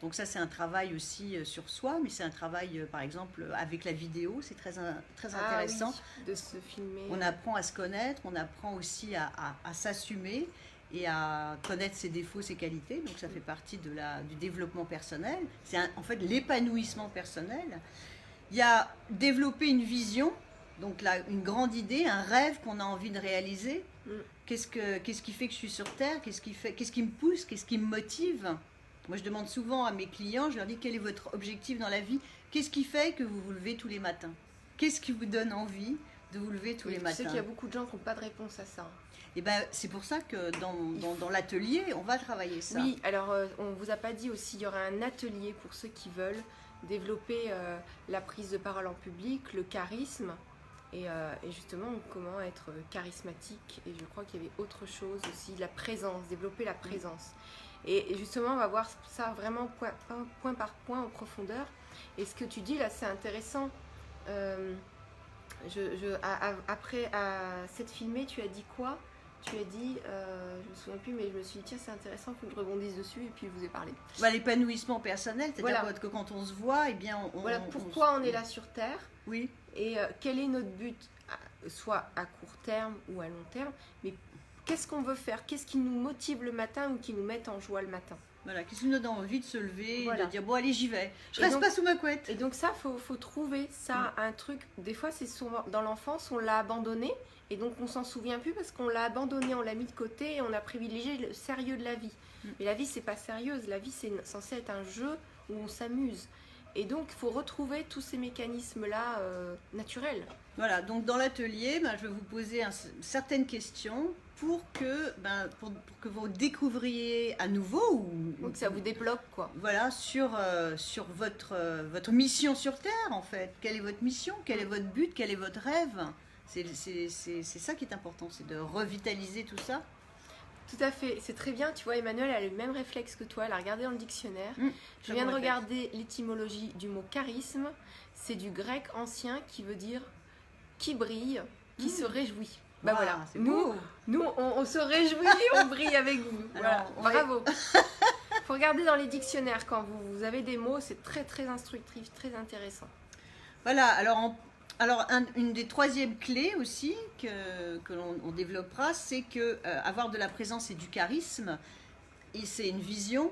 Donc ça, c'est un travail aussi sur soi, mais c'est un travail, par exemple, avec la vidéo, c'est très intéressant. Oui, de se filmer. On apprend à se connaître, on apprend aussi à s'assumer et à connaître ses défauts, ses qualités. Donc ça fait partie du développement personnel. C'est en fait l'épanouissement personnel. Il y a développer une vision, donc là, une grande idée, un rêve qu'on a envie de réaliser. Qu'est-ce qui fait que je suis sur Terre? Qu'est-ce qui me pousse? Qu'est-ce qui me motive? Moi, je demande souvent à mes clients, je leur dis quel est votre objectif dans la vie? Qu'est-ce qui fait que vous vous levez tous les matins? Qu'est-ce qui vous donne envie de vous lever tous les matins? Je sais qu'il y a beaucoup de gens qui n'ont pas de réponse à ça. Et ben, c'est pour ça que dans l'atelier, on va travailler ça. Oui, alors on ne vous a pas dit aussi, il y aura un atelier pour ceux qui veulent développer la prise de parole en public, le charisme, et justement comment être charismatique. Et je crois qu'il y avait autre chose aussi, la présence, développer la présence. Et justement, on va voir ça vraiment point par point en profondeur. Et ce que tu dis là, c'est intéressant. Après cette filmée, tu as dit quoi? Tu as dit, je me souviens plus, mais je me suis dit, tiens, c'est intéressant, il faut que je rebondisse dessus, et puis je vous ai parlé. L'épanouissement personnel, c'est-à-dire que quand on se voit, eh bien, voilà pourquoi on est là sur Terre. Oui. Et quel est notre but, soit à court terme ou à long terme, mais qu'est-ce qu'on veut faire? Qu'est-ce qui nous motive le matin ou qui nous met en joie le matin? Voilà, qu'est-ce qui nous donne envie de se lever, de dire bon allez j'y vais, je reste donc, pas sous ma couette. Et donc ça, faut trouver ça, un truc, des fois c'est souvent, dans l'enfance on l'a abandonné, et donc on s'en souvient plus parce qu'on l'a abandonné, on l'a mis de côté, et on a privilégié le sérieux de la vie. Mais la vie c'est pas sérieuse, la vie c'est censé être un jeu où on s'amuse. Et donc il faut retrouver tous ces mécanismes-là naturels. Voilà, donc dans l'atelier, je vais vous poser certaines questions pour que vous découvriez à nouveau donc ça vous débloque quoi. Voilà, sur votre mission sur Terre en fait. Quelle est votre mission? Quel est votre but? Quel est votre rêve? C'est ça qui est important, c'est de revitaliser tout ça. Tout à fait, c'est très bien. Tu vois, Emmanuel a le même réflexe que toi, elle a regardé dans le dictionnaire. Je viens de regarder l'étymologie du mot charisme. C'est du grec ancien qui veut dire qui brille, qui se réjouit. Bah voilà, nous on se réjouit, on brille avec vous. Voilà. Bravo. Faut regarder dans les dictionnaires quand vous avez des mots, c'est très très instructif, très intéressant. Voilà, alors une des troisièmes clés aussi que l'on développera, c'est que avoir de la présence et du charisme, et c'est une vision,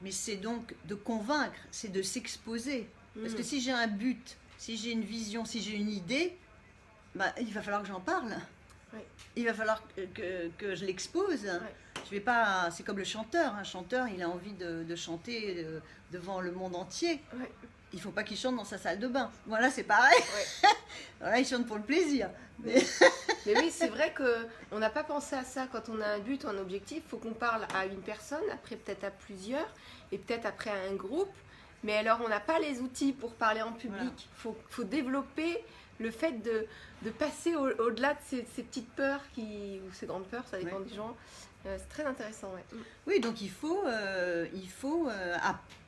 mais c'est donc de convaincre, c'est de s'exposer. Parce que si j'ai un but, si j'ai une vision, si j'ai une idée, il va falloir que j'en parle. Ouais. Il va falloir que je l'expose. Ouais. Je vais pas. C'est comme le chanteur. Un chanteur, il a envie de chanter devant le monde entier. Ouais. Il faut pas qu'il chante dans sa salle de bain. Voilà, c'est pareil. Ouais. Voilà, il chante pour le plaisir. Mais oui, c'est vrai qu'on n'a pas pensé à ça. Quand on a un but, un objectif, il faut qu'on parle à une personne, après peut-être à plusieurs, et peut-être après à un groupe. Mais alors, on n'a pas les outils pour parler en public. Voilà. Faut développer le fait de passer au-delà de ces petites peurs ou ces grandes peurs, ça dépend des gens. C'est très intéressant. Ouais. Oui, donc il faut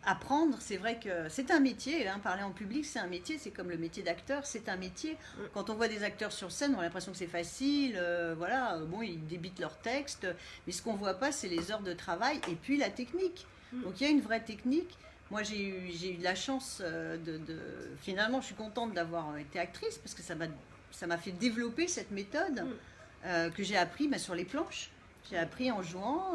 apprendre. C'est vrai que c'est un métier. Parler en public, c'est un métier. C'est comme le métier d'acteur, c'est un métier. Quand on voit des acteurs sur scène, on a l'impression que c'est facile. Ils débitent leur texte. Mais ce qu'on ne voit pas, c'est les heures de travail et puis la technique. Donc il y a une vraie technique. Moi, j'ai eu de la chance finalement, je suis contente d'avoir été actrice parce que ça m'a fait développer cette méthode que j'ai appris sur les planches. J'ai appris en jouant,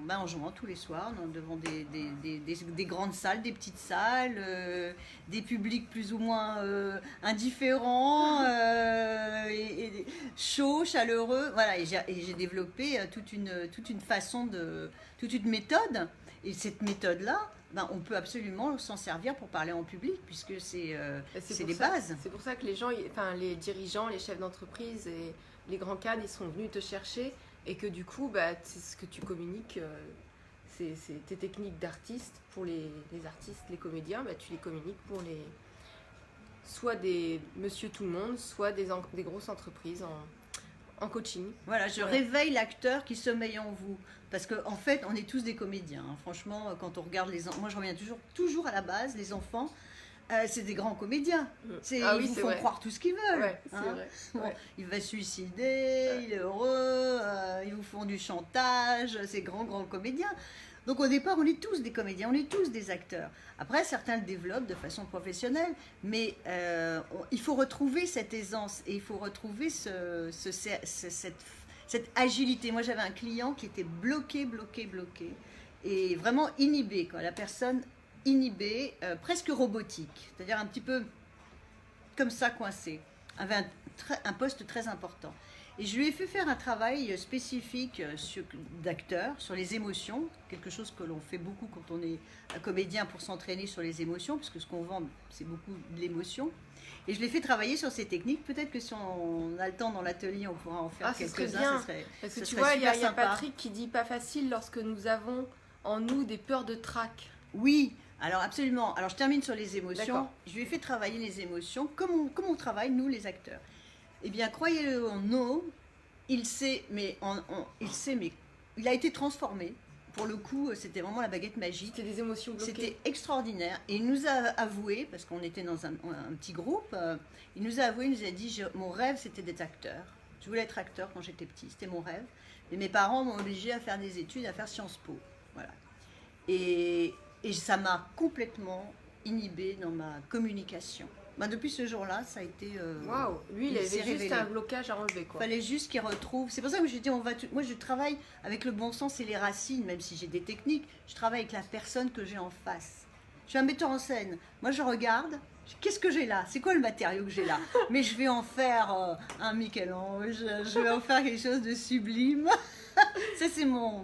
en jouant tous les soirs devant des grandes salles, des petites salles, des publics plus ou moins indifférents, et chauds, chaleureux. Voilà, et j'ai développé toute une façon toute une méthode. Et cette méthode-là, on peut absolument s'en servir pour parler en public, puisque c'est les bases. C'est pour ça que les dirigeants, les chefs d'entreprise et les grands cadres, ils sont venus te chercher, et que du coup, c'est ce que tu communiques, c'est tes techniques d'artiste pour les artistes, les comédiens, tu les communiques pour soit des monsieur tout le monde, soit des grosses entreprises en coaching. Voilà, je réveille l'acteur qui sommeille en vous. Parce qu'en fait, on est tous des comédiens. Franchement, quand on regarde moi je reviens toujours à la base, les enfants. C'est des grands comédiens. Ah oui, ils vous c'est font vrai. croire tout ce qu'ils veulent. Ouais, c'est hein. vrai. Bon, Ouais. il va se suicider, il est heureux, ils vous font du chantage, ces grands comédiens. Donc au départ, on est tous des comédiens, on est tous des acteurs. Après, certains le développent de façon professionnelle, mais il faut retrouver cette aisance et il faut retrouver cette agilité. Moi, j'avais un client qui était bloqué, et vraiment inhibé, quoi. La personne inhibée, presque robotique, c'est-à-dire un petit peu comme ça, coincé, avait un poste très important. Et je lui ai fait faire un travail spécifique d'acteur, sur les émotions, quelque chose que l'on fait beaucoup quand on est un comédien pour s'entraîner sur les émotions, parce que ce qu'on vend, c'est beaucoup de l'émotion. Et je l'ai fait travailler sur ces techniques. Peut-être que si on a le temps dans l'atelier, on pourra en faire Ce serait quelques-uns. bien. Ce serait, Parce que ce tu serait vois, il y a super sympa. Patrick qui dit pas facile lorsque nous avons en nous des peurs de trac. Oui, alors absolument. Alors je termine sur les émotions. D'accord. Je lui ai fait travailler les émotions comme on travaille, nous les acteurs. Eh bien, croyez-le ou non, il sait, mais il a été transformé. Pour le coup, c'était vraiment la baguette magique. C'était des émotions bloquées. C'était extraordinaire. Et il nous a avoué, parce qu'on était dans un petit groupe, il nous a avoué, il nous a dit, mon rêve c'était d'être acteur. Je voulais être acteur quand j'étais petit, c'était mon rêve. Et mes parents m'ont obligé à faire des études, à faire Sciences Po. Voilà. Et ça m'a complètement inhibée dans ma communication. Depuis ce jour-là, ça a été... Waouh, lui, il avait s'est juste révélé. un blocage à enlever, quoi. Il fallait juste qu'il retrouve. C'est pour ça que je dis, moi je travaille avec le bon sens et les racines, même si j'ai des techniques. Je travaille avec la personne que j'ai en face. Je suis un metteur en scène. Moi je regarde, qu'est-ce que j'ai là? C'est quoi le matériau que j'ai là? Mais je vais en faire un Michel-Ange, je vais en faire quelque chose de sublime. Ça c'est mon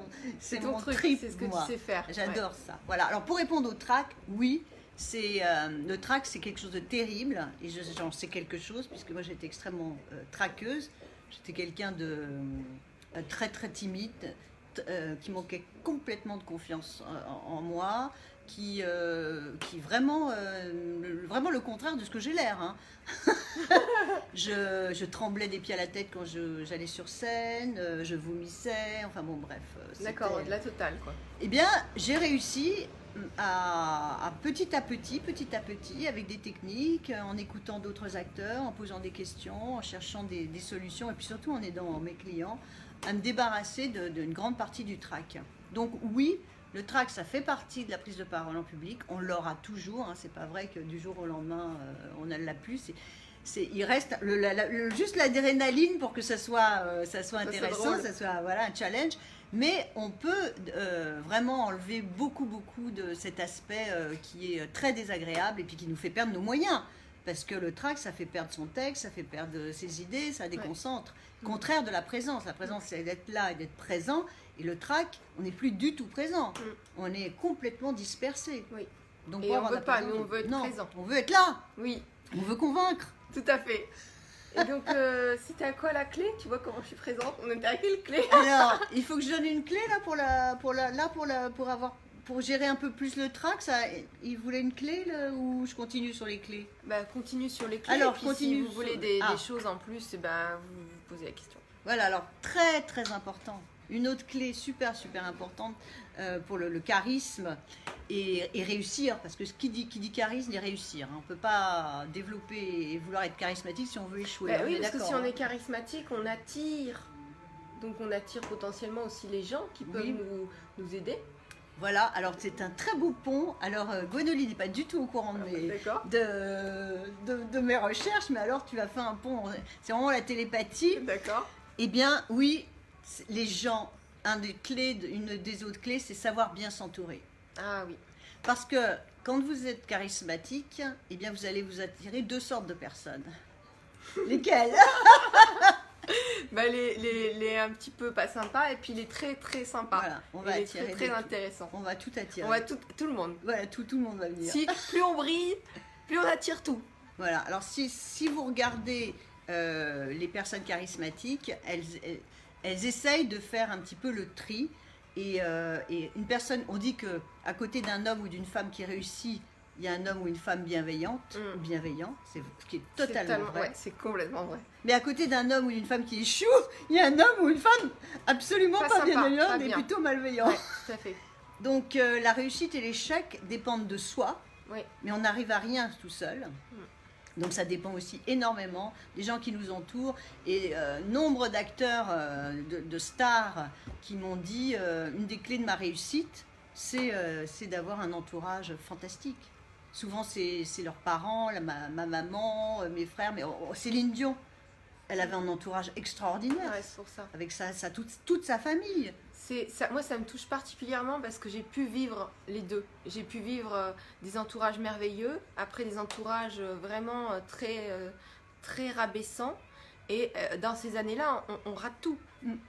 truc, trip, c'est ce que moi. tu sais faire. J'adore ça. Voilà. Alors pour répondre au trac, oui. Le trac, c'est quelque chose de terrible, et j'en sais quelque chose, puisque moi j'étais extrêmement traqueuse. J'étais quelqu'un de très timide, qui manquait complètement de confiance en moi, qui vraiment le contraire de ce que j'ai l'air. Hein. je tremblais des pieds à la tête quand j'allais sur scène, je vomissais, enfin bon bref. D'accord, de la totale, quoi. Eh bien, j'ai réussi à petit à petit, avec des techniques, en écoutant d'autres acteurs, en posant des questions, en cherchant des solutions, et puis surtout en aidant mes clients à me débarrasser d'une grande partie du trac. Donc oui, le trac, ça fait partie de la prise de parole en public, on l'aura toujours, hein, c'est pas vrai que du jour au lendemain, on ne l'a plus. Il reste juste l'adrénaline pour que ça soit intéressant, ça soit un challenge. Mais on peut vraiment enlever beaucoup de cet aspect qui est très désagréable et puis qui nous fait perdre nos moyens. Parce que le trac, ça fait perdre son texte, ça fait perdre ses idées, ça déconcentre. Contraire de la présence. La présence, c'est d'être là et d'être présent. Et le trac, on n'est plus du tout présent. On est complètement dispersé. Oui. Donc, Et on veut pas, nous on veut être présent. On veut être là. Oui. On veut convaincre. Tout à fait. Et donc, c'était à quoi la clé? Tu vois comment je suis présente? On était à quelle clé? Alors, il faut que je donne une clé là pour gérer un peu plus le trac. Il voulait une clé là, ou je continue sur les clés? Continue sur les clés. Alors, et puis, continue si vous voulez sur- des Ah. choses en plus, vous posez la question. Voilà, alors très important. Une autre clé super importante pour le charisme et réussir, parce que qui dit charisme dit réussir. Hein. On ne peut pas développer et vouloir être charismatique si on veut échouer. Oui, est parce que d'accord, si on hein. est charismatique, on attire. Donc on attire potentiellement aussi les gens qui peuvent Oui. nous aider. Voilà, alors c'est un très beau pont. Alors Gwénoline n'est pas du tout au courant D'accord. de mes recherches, mais alors tu as fait un pont, c'est vraiment la télépathie. D'accord. Eh bien oui, les gens, une des autres clés, c'est savoir bien s'entourer. Ah oui. Parce que quand vous êtes charismatique, eh bien vous allez vous attirer deux sortes de personnes. Lesquelles? Les un petit peu pas sympas et puis les très sympas. Voilà, on va et les attirer très des- intéressants. On va tout attirer. On va tout le monde. Voilà, tout le monde va venir. Si plus on brille, plus on attire tout. Voilà, alors si vous regardez les personnes charismatiques, elles essayent de faire un petit peu le tri. Et une personne, on dit que à côté d'un homme ou d'une femme qui réussit, il y a un homme ou une femme bienveillante, ou bienveillant, c'est ce qui est totalement vrai. Ouais, c'est complètement vrai. Mais à côté d'un homme ou d'une femme qui échoue, il y a un homme ou une femme absolument Pas pas sympa, bienveillante pas et bien. plutôt malveillant. Ouais, tout à fait. Donc la réussite et l'échec dépendent de soi, Oui. Mais on n'arrive à rien tout seul. Donc ça dépend aussi énormément des gens qui nous entourent. Et nombre d'acteurs, de stars qui m'ont dit une des clés de ma réussite, c'est d'avoir un entourage fantastique. Souvent c'est leurs parents, ma maman, mes frères, mais Céline Dion, elle avait un entourage extraordinaire. Ouais, c'est pour ça. Avec toute sa famille. Moi, ça me touche particulièrement parce que j'ai pu vivre les deux. J'ai pu vivre des entourages merveilleux, après des entourages vraiment très rabaissants. Et dans ces années-là, on rate tout.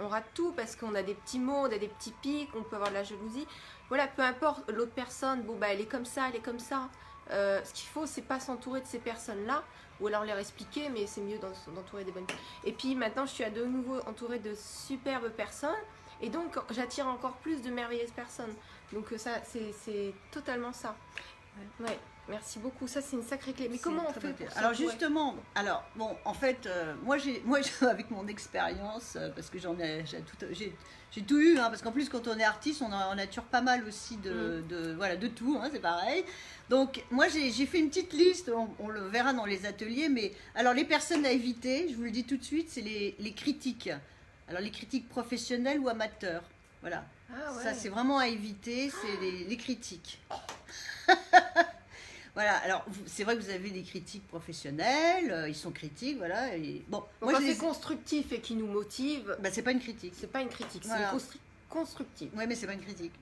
On rate tout parce qu'on a des petits mots, on a des petits pics, on peut avoir de la jalousie. Voilà, peu importe l'autre personne, bon, bah, elle est comme ça, elle est comme ça. Ce qu'il faut, c'est pas s'entourer de ces personnes-là, ou alors leur expliquer, mais c'est mieux d'entourer des bonnes. Et puis maintenant, je suis à de nouveau entourée de superbes personnes. Et donc, j'attire encore plus de merveilleuses personnes. Donc, ça, c'est totalement ça. Ouais, merci beaucoup. Ça, c'est une sacrée clé. Mais comment on fait pour alors justement, bon, en fait, moi, avec mon expérience, parce que j'ai tout eu, hein, parce qu'en plus, quand on est artiste, on nature pas mal aussi de tout, hein, c'est pareil. Donc, moi, j'ai fait une petite liste, on le verra dans les ateliers, mais alors, les personnes à éviter, je vous le dis tout de suite, c'est les critiques. Alors, les critiques professionnelles ou amateurs, voilà. Ah ouais. Ça, c'est vraiment à éviter, c'est les critiques. Voilà, alors, c'est vrai que vous avez des critiques professionnels, ils sont critiques, voilà. Et, bon, moi, quand c'est constructif et qui nous motive... Bah, c'est pas une critique. C'est pas une critique, voilà. C'est constructif. Oui, mais c'est pas une critique.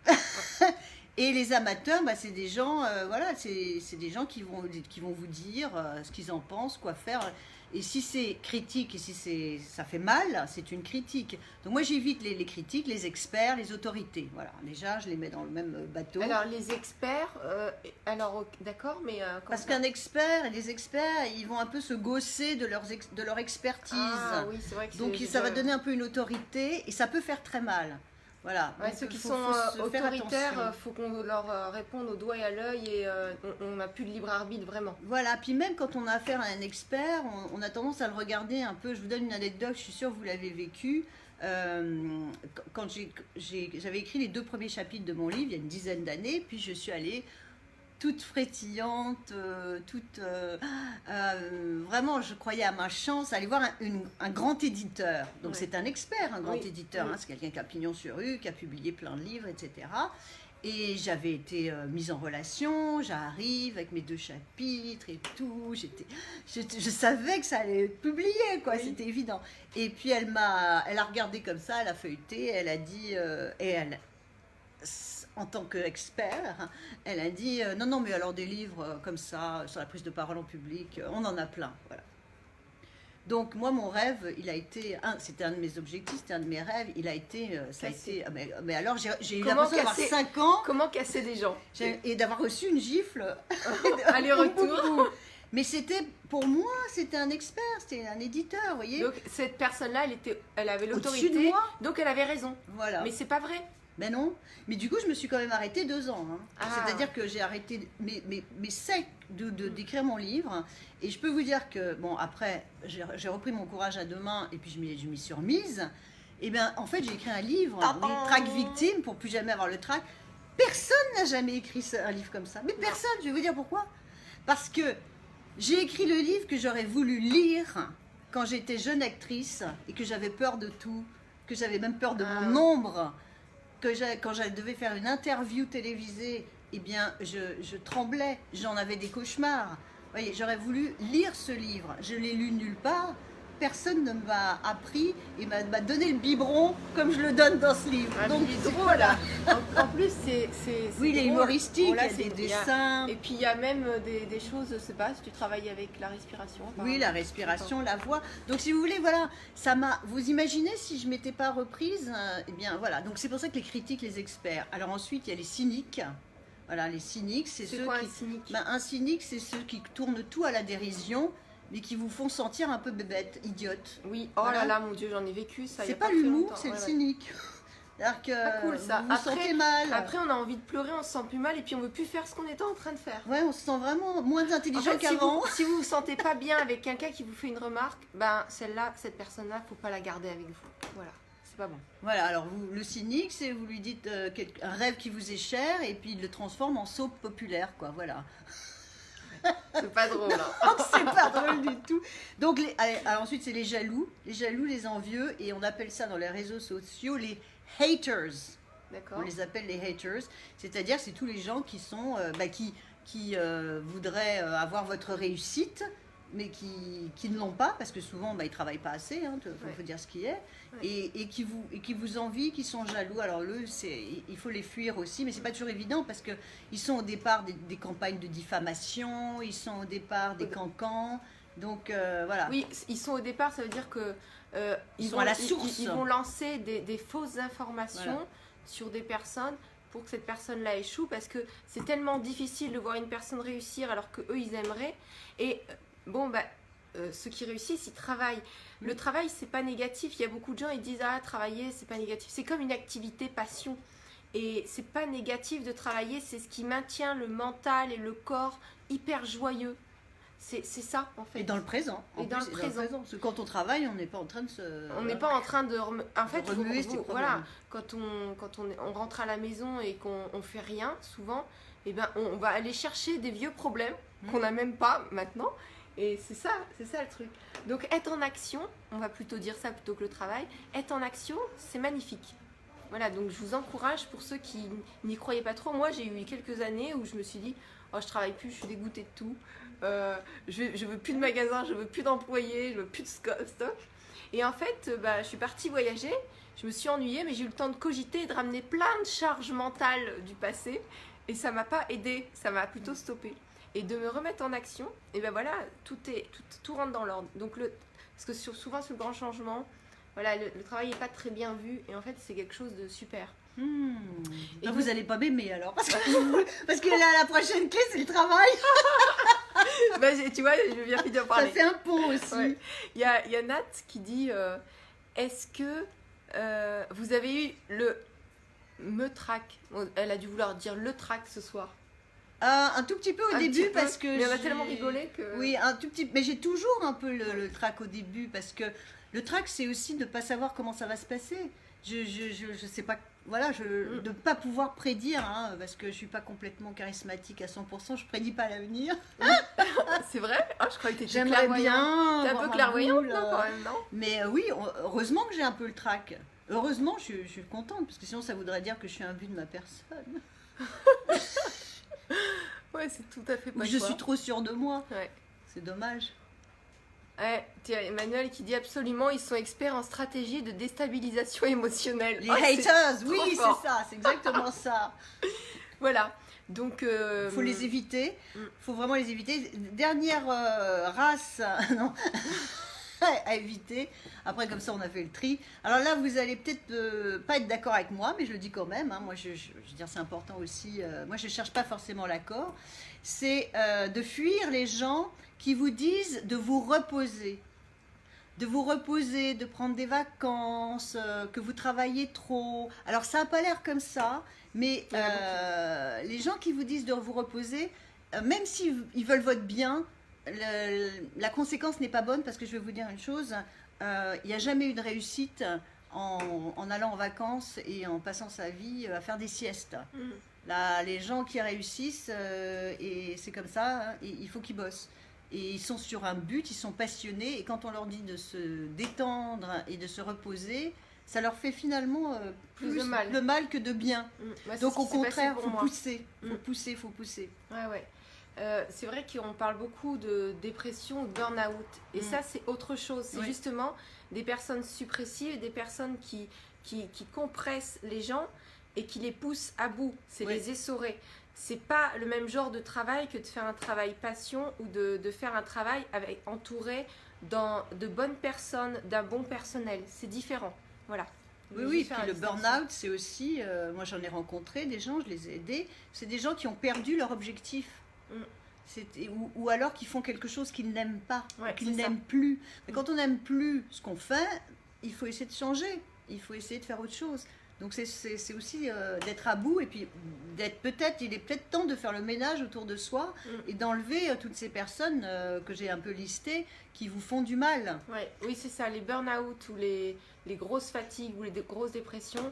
Et les amateurs, bah, c'est des gens, voilà, c'est des gens qui vont vous dire ce qu'ils en pensent, quoi faire. Et si c'est critique et si ça fait mal, c'est une critique. Donc moi j'évite les critiques, les experts, les autorités. Voilà, déjà je les mets dans le même bateau. Alors les experts, d'accord, mais... Parce qu'un expert et les experts, ils vont un peu se gausser de leur expertise. Ah oui, c'est vrai que donc ça va donner un peu une autorité et ça peut faire très mal. Voilà. Ouais, ceux qui sont autoritaires, il faut qu'on leur réponde au doigt et à l'œil et on n'a plus de libre arbitre vraiment. Voilà, puis même quand on a affaire à un expert, on a tendance à le regarder un peu. Je vous donne une anecdote, je suis sûre que vous l'avez vécu. Quand j'avais écrit les 2 premiers chapitres de mon livre, il y a une dizaine d'années, puis je suis allée toute frétillante, vraiment, je croyais à ma chance, aller voir un grand éditeur. Donc ouais. C'est un expert, un grand éditeur, hein, c'est quelqu'un qui a pignon sur rue, qui a publié plein de livres, etc. Et j'avais été mise en relation, j'arrive avec mes 2 chapitres et tout, je savais que ça allait être publié, quoi, c'était évident. Et puis elle a regardé comme ça, elle a feuilleté, elle a dit, en tant qu'expert, elle a dit non, mais alors des livres comme ça, sur la prise de parole en public, on en a plein. Voilà. Donc, moi, mon rêve, il a été, c'était un de mes objectifs, c'était un de mes rêves, il a été, ça a été, mais alors j'ai eu l'impression d'avoir 5 ans. Comment casser des gens et d'avoir reçu une gifle. Aller-retour. Mais pour moi, c'était un expert, c'était un éditeur, vous voyez. Donc, cette personne-là, elle avait l'autorité, donc elle avait raison. Voilà. Mais c'est pas vrai. Ben non, mais du coup je me suis quand même arrêtée 2 ans. Hein. C'est-à-dire que j'ai arrêté mes secs d'écrire mon livre. Et je peux vous dire que, bon, après, j'ai repris mon courage à 2 mains et puis je m'y suis remise. Et bien, en fait, j'ai écrit un livre, Trac victime, pour plus jamais avoir le trac. Personne n'a jamais écrit un livre comme ça. Mais personne, je vais vous dire pourquoi. Parce que j'ai écrit le livre que j'aurais voulu lire quand j'étais jeune actrice et que j'avais peur de tout, que j'avais même peur de mon ombre. Quand je devais faire une interview télévisée, eh bien, je tremblais, j'en avais des cauchemars. Vous voyez, j'aurais voulu lire ce livre. Je l'ai lu nulle part. Personne ne m'a appris et m'a donné le biberon comme je le donne dans ce livre. Donc, il est drôle. Là. En plus, c'est oui, il est humoristique, il y a des dessins. Et puis, il y a même des choses, je ne sais pas, si tu travailles avec la respiration. Oui, la respiration, la voix. Donc, si vous voulez, voilà, ça m'a... Vous imaginez si je ne m'étais pas reprise, eh bien, voilà. Donc, c'est pour ça que les critiques, les experts. Alors, ensuite, il y a les cyniques. Voilà, les cyniques, c'est ceux quoi, qui... un cynique ? Un cynique, c'est ceux qui tournent tout à la dérision, mais qui vous font sentir un peu bébête, idiote. Oui, oh voilà. Là là, mon Dieu, j'en ai vécu ça. C'est pas l'humour, c'est le cynique. C'est pas cool ça. Vous vous sentez mal. Après, on a envie de pleurer, on se sent plus mal et puis on veut plus faire ce qu'on était en train de faire. Ouais, on se sent vraiment moins intelligent qu'avant. Si vous vous sentez pas bien avec quelqu'un qui vous fait une remarque, ben cette personne-là, faut pas la garder avec vous. Voilà. c'est pas bon. Voilà, alors le cynique, c'est vous lui dites un rêve qui vous est cher et puis il le transforme en soap populaire, quoi, voilà. C'est pas drôle. Hein. Non, c'est pas drôle du tout. Donc, alors ensuite, c'est les jaloux, les envieux, et on appelle ça dans les réseaux sociaux les haters. D'accord. On les appelle les haters, c'est-à-dire c'est tous les gens qui sont, qui voudraient avoir votre réussite, mais qui ne l'ont pas, parce que souvent, ils ne travaillent pas assez, faut dire ce qui est, et qui vous envient, qui sont jaloux. Alors, il faut les fuir aussi, mais ce n'est pas toujours évident, parce qu'ils sont au départ des campagnes de diffamation, ils sont au départ des cancans, donc voilà. Oui, ils sont au départ, ça veut dire que ils sont à la source. Ils vont lancer des fausses informations sur des personnes pour que cette personne-là échoue, parce que c'est tellement difficile de voir une personne réussir alors qu'eux, ils aimeraient. Et bon, ceux qui réussissent, ils travaillent. Le travail, c'est pas négatif. Il y a beaucoup de gens, ils disent « Ah, travailler, c'est pas négatif. » C'est comme une activité passion. Et c'est pas négatif de travailler, c'est ce qui maintient le mental et le corps hyper joyeux. C'est ça, en fait. Et dans le présent. Dans le présent. Parce que quand on travaille, on n'est pas en train de se... On n'est pas en train de... En fait, voilà, quand on rentre à la maison et qu'on fait rien, souvent, on va aller chercher des vieux problèmes qu'on n'a même pas maintenant. Et c'est ça le truc. Donc, être en action, on va plutôt dire ça plutôt que le travail, être en action, c'est magnifique. Voilà, donc je vous encourage pour ceux qui n'y croyaient pas trop. Moi, j'ai eu quelques années où je me suis dit, oh, je travaille plus, je suis dégoûtée de tout. Je veux plus de magasins, je veux plus d'employés, je veux plus de stock. Et en fait, je suis partie voyager, je me suis ennuyée, mais j'ai eu le temps de cogiter et de ramener plein de charges mentales du passé. Et ça m'a pas aidé, ça m'a plutôt stoppé. Et de me remettre en action, et voilà, tout rentre dans l'ordre. Donc parce que souvent sur le grand changement, voilà, le travail n'est pas très bien vu, et en fait c'est quelque chose de super. Et vous n'allez pas m'aimer alors, parce que la prochaine clé c'est le travail. Tu vois, je viens d'en parler. Ça fait un pont aussi. Ouais. Il y a Nat qui dit est-ce que vous avez eu le me-trac? Elle a dû vouloir dire le trac ce soir. Un tout petit peu au début parce que... Mais on a tellement rigolé que... Oui, un tout petit... Mais j'ai toujours un peu le trac au début, parce que le trac c'est aussi de ne pas savoir comment ça va se passer. Je sais pas... Voilà, de ne pas pouvoir prédire, parce que je suis pas complètement charismatique à 100%, je prédis pas l'avenir. C'est vrai? Je croyais que tu étais J'aimerais bien... T'es un peu clairvoyante, non, quand même, non? Mais oui, heureusement que j'ai un peu le trac. Heureusement, je suis contente, parce que sinon ça voudrait dire que je suis un but de ma personne. Ouais, c'est tout à fait pas je suis trop sûre de moi. Ouais. C'est dommage. Ouais, Emmanuel qui dit absolument, ils sont experts en stratégie de déstabilisation émotionnelle. Les haters, oui, c'est ça, c'est exactement ça. Voilà, donc... Faut les éviter, faut vraiment les éviter. Dernière race à éviter. Après, comme ça, on a fait le tri. Alors là, vous allez peut-être pas être d'accord avec moi, mais je le dis quand même. Moi, je veux dire, c'est important aussi. Moi, je cherche pas forcément l'accord. C'est de fuir les gens qui vous disent de vous reposer. De vous reposer, de prendre des vacances, que vous travaillez trop. Alors, ça n'a pas l'air comme ça, mais les gens qui vous disent de vous reposer, même s'ils veulent votre bien, la conséquence n'est pas bonne, parce que je vais vous dire une chose, il n'y a jamais eu de réussite en allant en vacances et en passant sa vie à faire des siestes. Là, les gens qui réussissent, et c'est comme ça, il faut qu'ils bossent. Et ils sont sur un but, ils sont passionnés, et quand on leur dit de se détendre et de se reposer, ça leur fait finalement plus de mal que de bien. Donc au contraire, il faut pousser, faut pousser. Ouais. C'est vrai qu'on parle beaucoup de dépression ou de burn-out. Et ça, c'est autre chose. C'est justement des personnes suppressives, des personnes qui compressent les gens et qui les poussent à bout. C'est les essorer. C'est pas le même genre de travail que de faire un travail passion ou de faire un travail entouré de bonnes personnes, d'un bon personnel. C'est différent. Voilà. Oui, puis le burn-out, c'est aussi... moi, j'en ai rencontré des gens, je les ai aidés. C'est des gens qui ont perdu leur objectif. Ou alors qui font quelque chose qu'ils n'aiment pas, qu'ils n'aiment plus. Mais quand on n'aime plus ce qu'on fait, il faut essayer de changer, il faut essayer de faire autre chose. Donc c'est aussi d'être à bout, et puis il est peut-être temps de faire le ménage autour de soi et d'enlever toutes ces personnes que j'ai un peu listées qui vous font du mal. Oui, c'est ça, les burn-out ou les les grosses fatigues ou les grosses dépressions,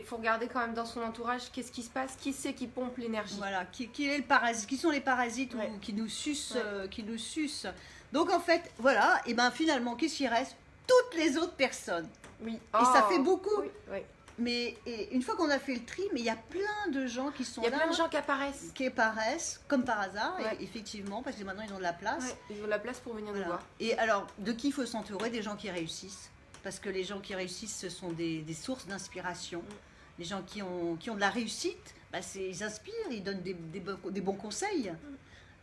faut regarder quand même dans son entourage qu'est-ce qui se passe, qui c'est qui pompe l'énergie. Voilà, qui est le parasite, qui sont les parasites Ouais. ou qui nous sucent, Ouais. qui nous sucent. Donc en fait, voilà, et ben finalement, qu'est-ce qui reste? Toutes les autres personnes. Oui. Et ça fait beaucoup. Oui, oui. Mais et une fois qu'on a fait le tri, mais il y a plein de gens qui sont Il y a là, plein de gens qui apparaissent. qui apparaissent, comme par hasard, Ouais. et effectivement, parce que maintenant ils ont de la place. Ouais, ils ont de la place pour venir Voilà. nous voir. Et alors, de qui il faut s'entourer? Des gens qui réussissent. Parce que les gens qui réussissent, ce sont des sources d'inspiration. Les gens qui ont de la réussite, bah, ils inspirent, ils donnent des bons conseils.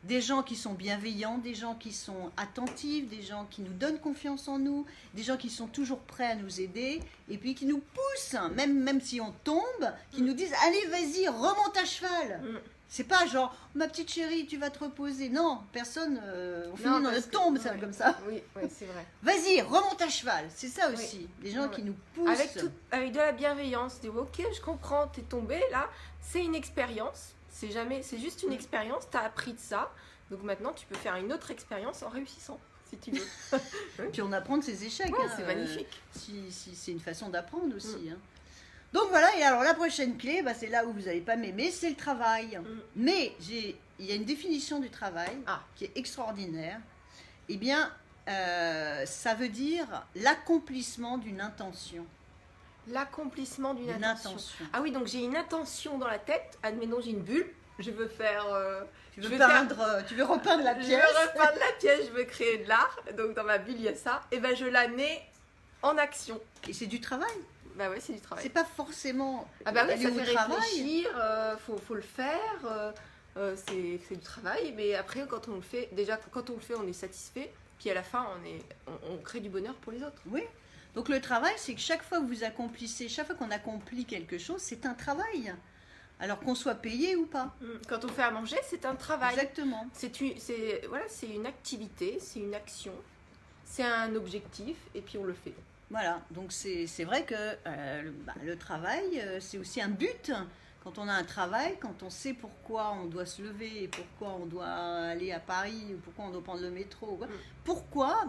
Des gens qui sont bienveillants, des gens qui sont attentifs, des gens qui nous donnent confiance en nous, des gens qui sont toujours prêts à nous aider, et puis qui nous poussent, même si on tombe, qui nous disent « Allez, vas-y, remonte à cheval !» C'est pas genre « Ma petite chérie, tu vas te reposer ». Non, personne, on finit dans parce notre que- tombe, ça, ouais. comme ça. Oui, oui, c'est vrai. Vas-y, remonte à cheval. C'est ça Oui. aussi. Des gens Ouais. qui nous poussent. Avec de la bienveillance, dis ok, je comprends, t'es tombé là, c'est une expérience, c'est juste une expérience, t'as appris de ça, donc maintenant tu peux faire une autre expérience en réussissant, si tu veux. Puis on apprend de ses échecs. Ouais, hein, c'est magnifique. Si c'est une façon d'apprendre aussi. Hein. Donc voilà, et alors la prochaine clé, bah, c'est là où vous n'allez pas m'aimer, c'est le travail. Mais il y a une définition du travail qui est extraordinaire. Eh bien, ça veut dire l'accomplissement d'une intention. L'accomplissement d'une Une intention. intention. Ah oui, donc j'ai une intention dans la tête, admettons j'ai une bulle, je veux faire... Tu je veux, veux tu veux repeindre la Je pièce. veux repeindre la pièce, je veux créer de l'art, donc dans ma bulle il y a ça, et ben je la mets en action. Et c'est du travail. Bah ouais, c'est du travail. C'est pas forcément Ah bah oui, aller ça au fait travail. réfléchir, faut le faire, c'est du travail, mais après quand on le fait, déjà quand on le fait on est satisfait, puis à la fin on crée du bonheur pour les autres. Oui. Donc le travail, c'est que chaque fois que vous accomplissez, chaque fois qu'on accomplit quelque chose, c'est un travail. Alors qu'on soit payé ou pas. Quand on fait à manger, c'est un travail. Exactement. C'est une activité, c'est une action, c'est un objectif, et puis on le fait. Voilà, donc c'est vrai que le travail, c'est aussi un but. Quand on a un travail, quand on sait pourquoi on doit se lever, et pourquoi on doit aller à Paris, ou pourquoi on doit prendre le métro, ou quoi, pourquoi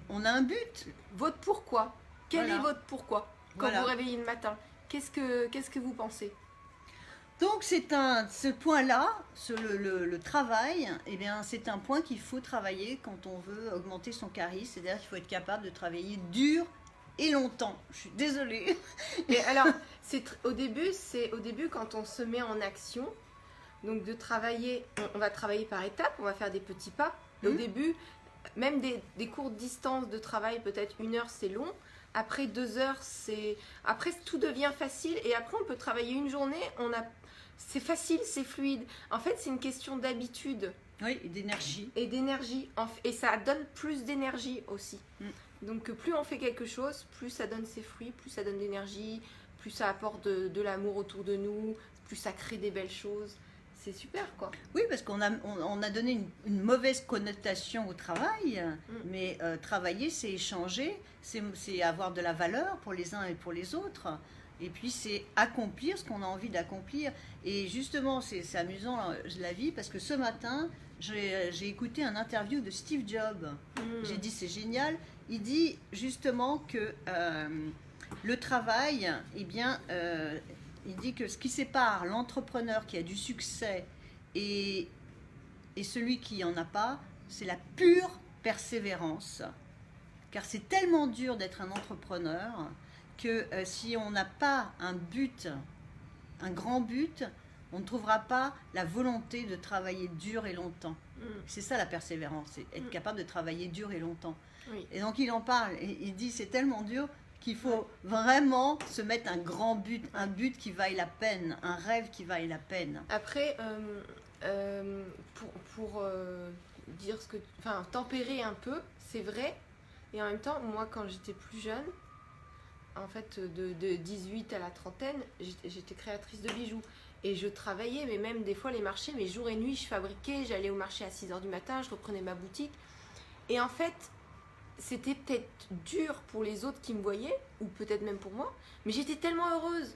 on a un but. Votre pourquoi. Quel Voilà. est votre pourquoi quand Voilà. vous réveillez le matin? Qu'est-ce que vous pensez? Donc ce point-là, le travail, eh bien, c'est un point qu'il faut travailler quand on veut augmenter son charisme. C'est-à-dire qu'il faut être capable de travailler dur et longtemps. Je suis désolée. Et alors, au début quand on se met en action, donc de travailler, on va travailler par étapes, on va faire des petits pas. Et au début, même des courtes distances de travail, peut-être 1 heure c'est long. Après 2 heures, après tout devient facile. Et après on peut travailler une journée, c'est facile, c'est fluide. En fait, c'est une question d'habitude. Oui, et d'énergie. Et d'énergie. Et ça donne plus d'énergie aussi. Donc plus on fait quelque chose, plus ça donne ses fruits, plus ça donne d'énergie, plus ça apporte de l'amour autour de nous, plus ça crée des belles choses. C'est super quoi. Oui, parce qu'on a donné une mauvaise connotation au travail, mais travailler, c'est échanger, c'est avoir de la valeur pour les uns et pour les autres. Et puis c'est accomplir ce qu'on a envie d'accomplir. Et justement, c'est amusant la vie, parce que ce matin, j'ai écouté un interview de Steve Jobs. J'ai dit c'est génial. Il dit justement que le travail, eh bien, il dit que ce qui sépare l'entrepreneur qui a du succès et celui qui n'en a pas, c'est la pure persévérance. Car c'est tellement dur d'être un entrepreneur que si on n'a pas un but, un grand but, on ne trouvera pas la volonté de travailler dur et longtemps. C'est ça la persévérance, c'est être capable de travailler dur et longtemps. Oui. Et donc il en parle, et il dit c'est tellement dur qu'il faut vraiment se mettre un grand but, un but qui vaille la peine, un rêve qui vaille la peine. Après, pour dire tempérer un peu, c'est vrai. Et en même temps, moi, quand j'étais plus jeune, en fait, de 18 à la trentaine, j'étais créatrice de bijoux. Et je travaillais, mais même des fois les marchés, mais jour et nuit, je fabriquais, j'allais au marché à 6h du matin, je reprenais ma boutique. Et en fait, c'était peut-être dur pour les autres qui me voyaient, ou peut-être même pour moi, mais j'étais tellement heureuse.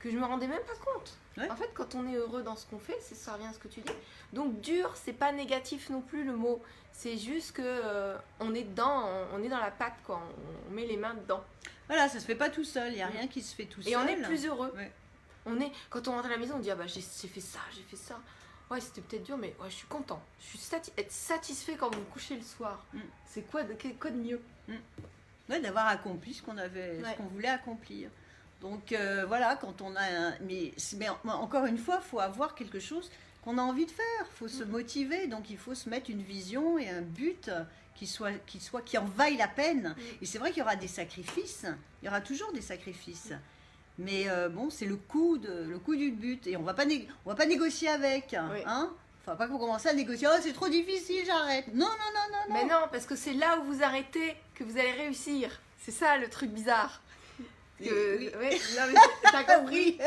que je me rendais même pas compte. Ouais. En fait, quand on est heureux dans ce qu'on fait, ça revient à ce que tu dis. Donc dur, c'est pas négatif non plus le mot. C'est juste que on est dedans, on est dans la pâte, quoi. On met les mains dedans. Voilà, ça se fait pas tout seul, il n'y a rien qui se fait tout seul. Et on est plus heureux. Ouais. Quand on rentre à la maison, on dit ah bah j'ai fait ça, j'ai fait ça. Ouais, c'était peut-être dur, mais ouais, je suis content. Je suis être satisfait quand vous vous couchez le soir. C'est quoi de mieux? Ouais, d'avoir accompli ce qu'on avait, ce qu'on voulait accomplir. Donc voilà, quand on a mais encore une fois, il faut avoir quelque chose qu'on a envie de faire. Il faut se motiver, donc il faut se mettre une vision et un but qui en vaille la peine. Et c'est vrai qu'il y aura des sacrifices. Il y aura toujours des sacrifices. Mais bon, c'est le coût du but. Et on va pas négocier avec. Hein. Faut pas qu'on commence à négocier. Oh, c'est trop difficile, j'arrête. Non. Mais non, parce que c'est là où vous arrêtez que vous allez réussir. C'est ça le truc bizarre. Oui. Ouais, non, mais t'as compris.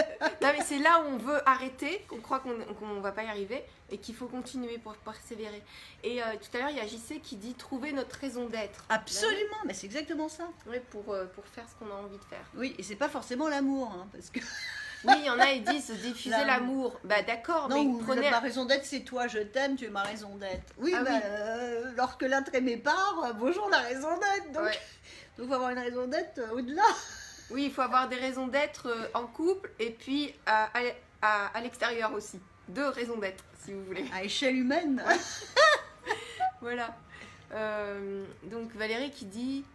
Non, mais c'est là où on veut arrêter, qu'on croit qu'on va pas y arriver et qu'il faut continuer pour persévérer. Et tout à l'heure, il y a JC qui dit trouver notre raison d'être. Absolument, mais c'est exactement ça. Oui, pour faire ce qu'on a envie de faire. Oui, et c'est pas forcément l'amour, hein, parce que. Oui, il y en a, ils disent diffuser l'amour. Bah d'accord, non, mais prenez. Ma raison d'être, c'est toi, je t'aime, tu es ma raison d'être. Oui, lorsque l'un mes parts, bonjour la raison d'être. Donc, il faut avoir une raison d'être au-delà. Oui, il faut avoir des raisons d'être en couple et puis à l'extérieur aussi. 2 raisons d'être, si vous voulez. À échelle humaine. Voilà. Donc Valérie qui dit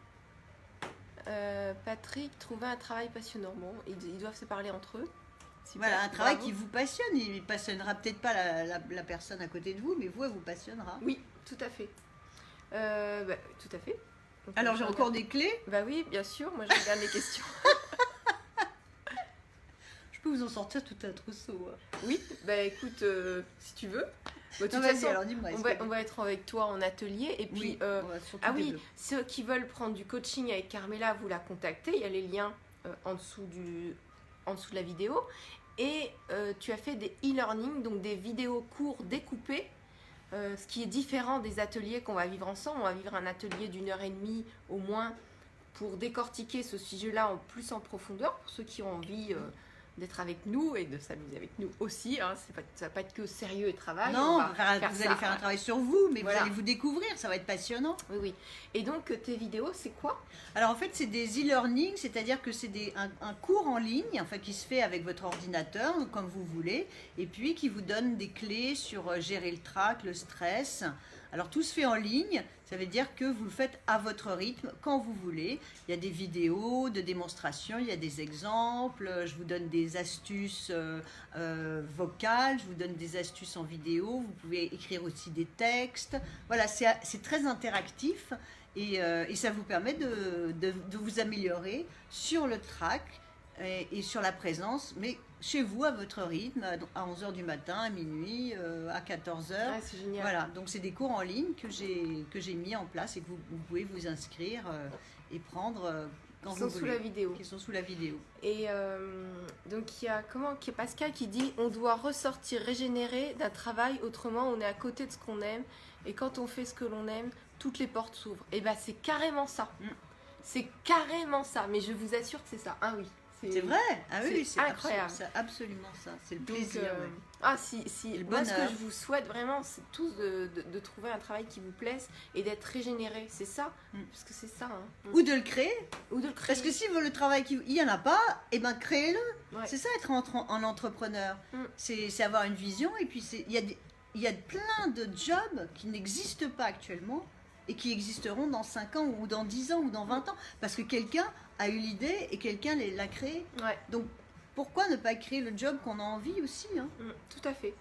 Patrick, trouver un travail passionnant. Bon, ils doivent se parler entre eux. Super, voilà, un travail qui vous passionne. Il ne passionnera peut-être pas la personne à côté de vous, mais vous, elle vous passionnera. Oui, tout à fait. Tout à fait. Donc, alors j'ai encore des clés? Bah oui, bien sûr, moi je regarde les questions. Je peux vous en sortir tout un trousseau. Oui, bah écoute, si tu veux. Bah, non, vas-y, alors dis-moi. On va être avec toi en atelier. Et puis, ceux qui veulent prendre du coaching avec Carmela, vous la contactez. Il y a les liens en dessous de la vidéo. Et tu as fait des e-learning, donc des vidéos courts découpées. Ce qui est différent des ateliers qu'on va vivre ensemble. On va vivre un atelier d'1h30 au moins pour décortiquer ce sujet-là plus en profondeur, pour ceux qui ont envie d'être avec nous et de s'amuser avec nous aussi. Hein. Ça va pas être que sérieux et travail. Non, vous allez faire un travail sur vous, mais voilà. Vous allez vous découvrir, ça va être passionnant. Oui. Et donc, tes vidéos, c'est quoi? Alors en fait, c'est des e-learning, c'est-à-dire que c'est un cours en ligne, enfin, qui se fait avec votre ordinateur, comme vous voulez, et puis qui vous donne des clés sur gérer le trac, le stress. Alors tout se fait en ligne, ça veut dire que vous le faites à votre rythme, quand vous voulez. Il y a des vidéos de démonstration, il y a des exemples, je vous donne des astuces vocales, je vous donne des astuces en vidéo, vous pouvez écrire aussi des textes. Voilà, c'est très interactif et ça vous permet de vous améliorer sur le trac et sur la présence, mais chez vous, à votre rythme, à 11h du matin, à minuit, à 14h. Ah, c'est génial. Voilà, donc c'est des cours en ligne que j'ai mis en place et que vous pouvez vous inscrire et prendre quand vous voulez. Qui sont sous la vidéo. Et donc il y a Pascal qui dit on doit ressortir régénéré d'un travail, autrement on est à côté de ce qu'on aime et quand on fait ce que l'on aime, toutes les portes s'ouvrent. Et bien c'est carrément ça. C'est carrément ça, mais je vous assure que c'est ça. Ah oui. C'est vrai. Ah oui, c'est incroyable. C'est absolument ça. C'est le plaisir. Donc, moi, ce que je vous souhaite vraiment, c'est tous de trouver un travail qui vous plaise et d'être régénéré. C'est ça, parce que c'est ça. Hein. Ou de le créer. Parce que si le travail il n'y en a pas, eh ben créez-le. Ouais. C'est ça être en entrepreneur. C'est avoir une vision et puis il y a plein de jobs qui n'existent pas actuellement et qui existeront dans 5 ans ou dans 10 ans ou dans 20 ans parce que quelqu'un a eu l'idée et quelqu'un l'a créé. Ouais. Donc pourquoi ne pas créer le job qu'on a envie aussi, hein? Tout à fait.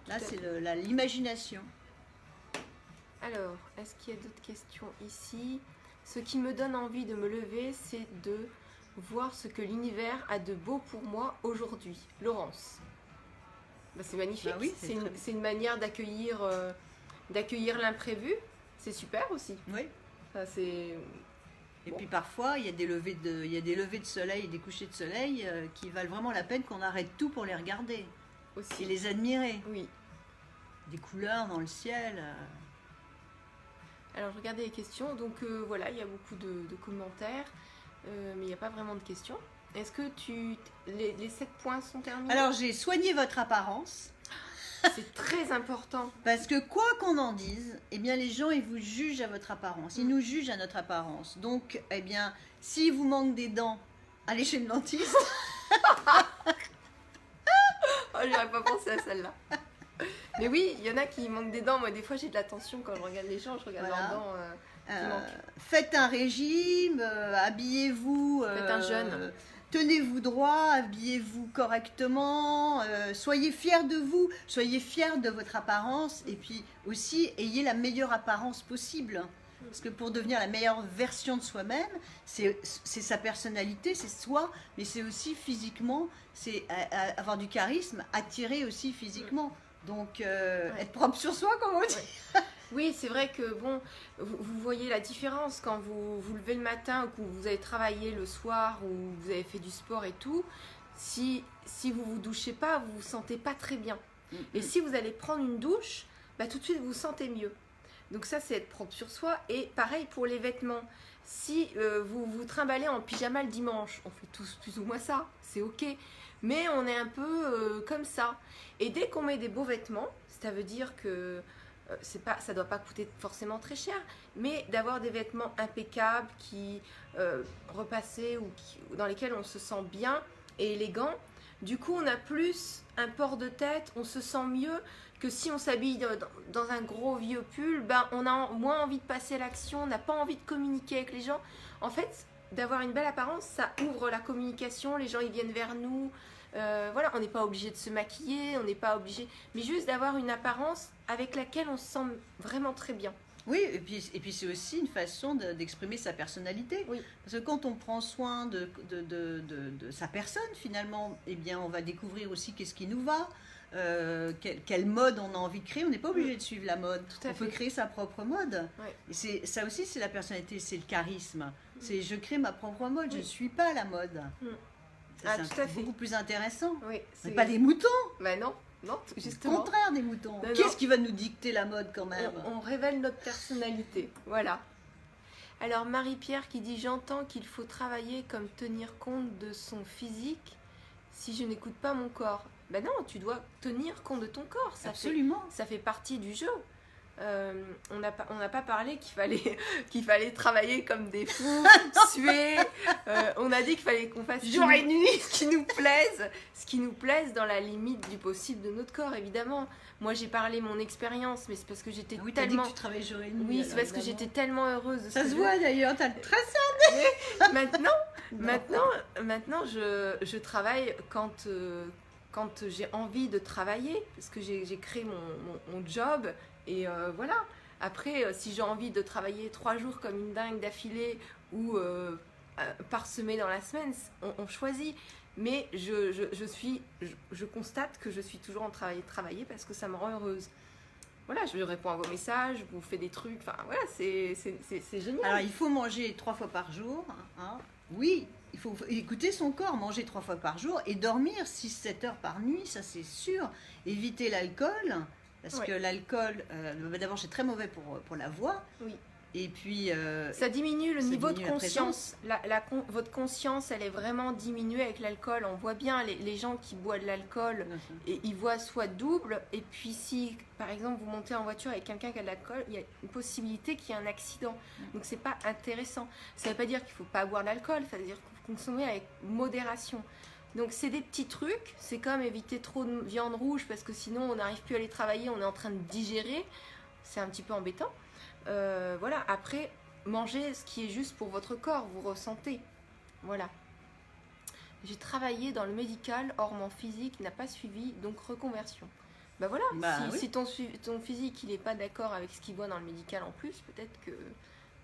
Là, c'est l'imagination. Alors, est-ce qu'il y a d'autres questions ici? Ce qui me donne envie de me lever, c'est de voir ce que l'univers a de beau pour moi aujourd'hui. Laurence. Bah, c'est magnifique. Bah oui, c'est une manière d'accueillir l'imprévu. C'est super aussi. Oui. Ça, c'est... Et puis parfois, il y a des levées de soleil et des couchers de soleil qui valent vraiment la peine qu'on arrête tout pour les regarder. Aussi. Et les admirer. Oui. Des couleurs dans le ciel. Alors, je regardais les questions. Donc, voilà, il y a beaucoup de commentaires. Mais il n'y a pas vraiment de questions. Est-ce que les 7 points sont terminés? Alors, j'ai soigné votre apparence. C'est très important. Parce que quoi qu'on en dise, eh bien les gens ils vous jugent à votre apparence, ils nous jugent à notre apparence. Donc eh bien s'il vous manque des dents, allez chez le dentiste. Oh, j'aurais pas pensé à celle-là. Mais oui, il y en a qui manquent des dents. Moi des fois j'ai de la tension quand je regarde les gens, je regarde Voilà. leurs dents qui manquent. Faites un régime, habillez-vous. Faites un jeûne. Tenez-vous droit, habillez-vous correctement, soyez fiers de vous, soyez fiers de votre apparence et puis aussi ayez la meilleure apparence possible. Parce que pour devenir la meilleure version de soi-même, c'est sa personnalité, c'est soi, mais c'est aussi physiquement, c'est avoir du charisme, attirer aussi physiquement. Donc être propre sur soi, comme on dit. Ouais. Oui, c'est vrai que bon, vous voyez la différence quand vous vous levez le matin ou que vous avez travaillé le soir ou vous avez fait du sport et tout. Si vous vous douchez pas, vous vous sentez pas très bien. Et si vous allez prendre une douche, bah, tout de suite vous vous sentez mieux. Donc ça, c'est être propre sur soi. Et pareil pour les vêtements. Si vous vous trimballez en pyjama le dimanche, on fait tous plus ou moins ça, c'est ok. Mais on est un peu comme ça. Et dès qu'on met des beaux vêtements, ça veut dire que ça doit pas coûter forcément très cher, mais d'avoir des vêtements impeccables qui repassés ou dans lesquels on se sent bien et élégant. Du coup, on a plus un port de tête, on se sent mieux que si on s'habille dans un gros vieux pull, ben, on a moins envie de passer à l'action, on n'a pas envie de communiquer avec les gens. En fait, d'avoir une belle apparence, ça ouvre la communication, les gens ils viennent vers nous. Voilà, on n'est pas obligé de se maquiller, on n'est pas obligé, mais juste d'avoir une apparence avec laquelle on se sent vraiment très bien. Oui, et puis c'est aussi une façon d'exprimer sa personnalité. Oui. Parce que quand on prend soin de sa personne, finalement, eh bien, on va découvrir aussi qu'est-ce qui nous va, quelle mode on a envie de créer. On n'est pas obligé de suivre la mode. Tout à On peut fait. créer sa propre mode. Ouais. Et ça aussi, c'est la personnalité, c'est le charisme. C'est je crée ma propre mode, je ne suis pas la mode. Ça, Ah, c'est tout à fait. beaucoup plus intéressant. Oui, C'est pas des moutons, Bah non, au justement. contraire des moutons. Non, Qui non. est-ce qui va nous dicter la mode quand même? On révèle notre personnalité, voilà. Alors Marie-Pierre qui dit: j'entends qu'il faut travailler comme tenir compte de son physique si je n'écoute pas mon corps. Ben non, tu dois tenir compte de ton corps, Absolument. ça fait partie du jeu. On n'a pas parlé qu'il fallait travailler comme des fous, suer. On a dit qu'il fallait qu'on fasse Jour et nuit. ce qui nous plaise dans la limite du possible de notre corps, évidemment. Moi, j'ai parlé mon expérience, mais c'est parce que j'étais Oui, t'as dit tellement... que tu travailles jour et nuit. Oui, alors, c'est parce que évidemment. j'étais tellement heureuse de ce Ça que se je- voit d'ailleurs, t'as le trace. Maintenant, je travaille quand j'ai envie de travailler, parce que j'ai créé mon job, et voilà. Après, si j'ai envie de travailler 3 jours comme une dingue d'affilée, ou parsemé dans la semaine, on choisit. Mais je constate que je suis toujours en train de travailler parce que ça me rend heureuse. Voilà, je réponds à vos messages, je vous fais des trucs, enfin voilà, c'est génial. Alors, il faut manger 3 fois par jour. Hein. Oui, il faut écouter son corps, manger 3 fois par jour et dormir 6-7 heures par nuit, ça c'est sûr. Éviter l'alcool, parce que l'alcool, d'abord, c'est très mauvais pour la voix. Oui. Et puis, Ça diminue le ça niveau de diminue la conscience. Votre conscience, elle est vraiment diminuée avec l'alcool. On voit bien les gens qui boivent de l'alcool et ils voient soit double. Et puis si, par exemple, vous montez en voiture avec quelqu'un qui a de l'alcool, il y a une possibilité qu'il y ait un accident. Donc c'est pas intéressant. Ça veut pas dire qu'il faut pas boire de l'alcool. Ça veut dire qu'il faut consommer avec modération. Donc c'est des petits trucs. C'est comme éviter trop de viande rouge parce que sinon on n'arrive plus à aller travailler. On est en train de digérer. C'est un petit peu embêtant. Voilà, après, mangez ce qui est juste pour votre corps, vous ressentez. Voilà. J'ai travaillé dans le médical, or mon physique n'a pas suivi, donc reconversion. Bah voilà, si ton physique il n'est pas d'accord avec ce qu'il voit dans le médical en plus, peut-être que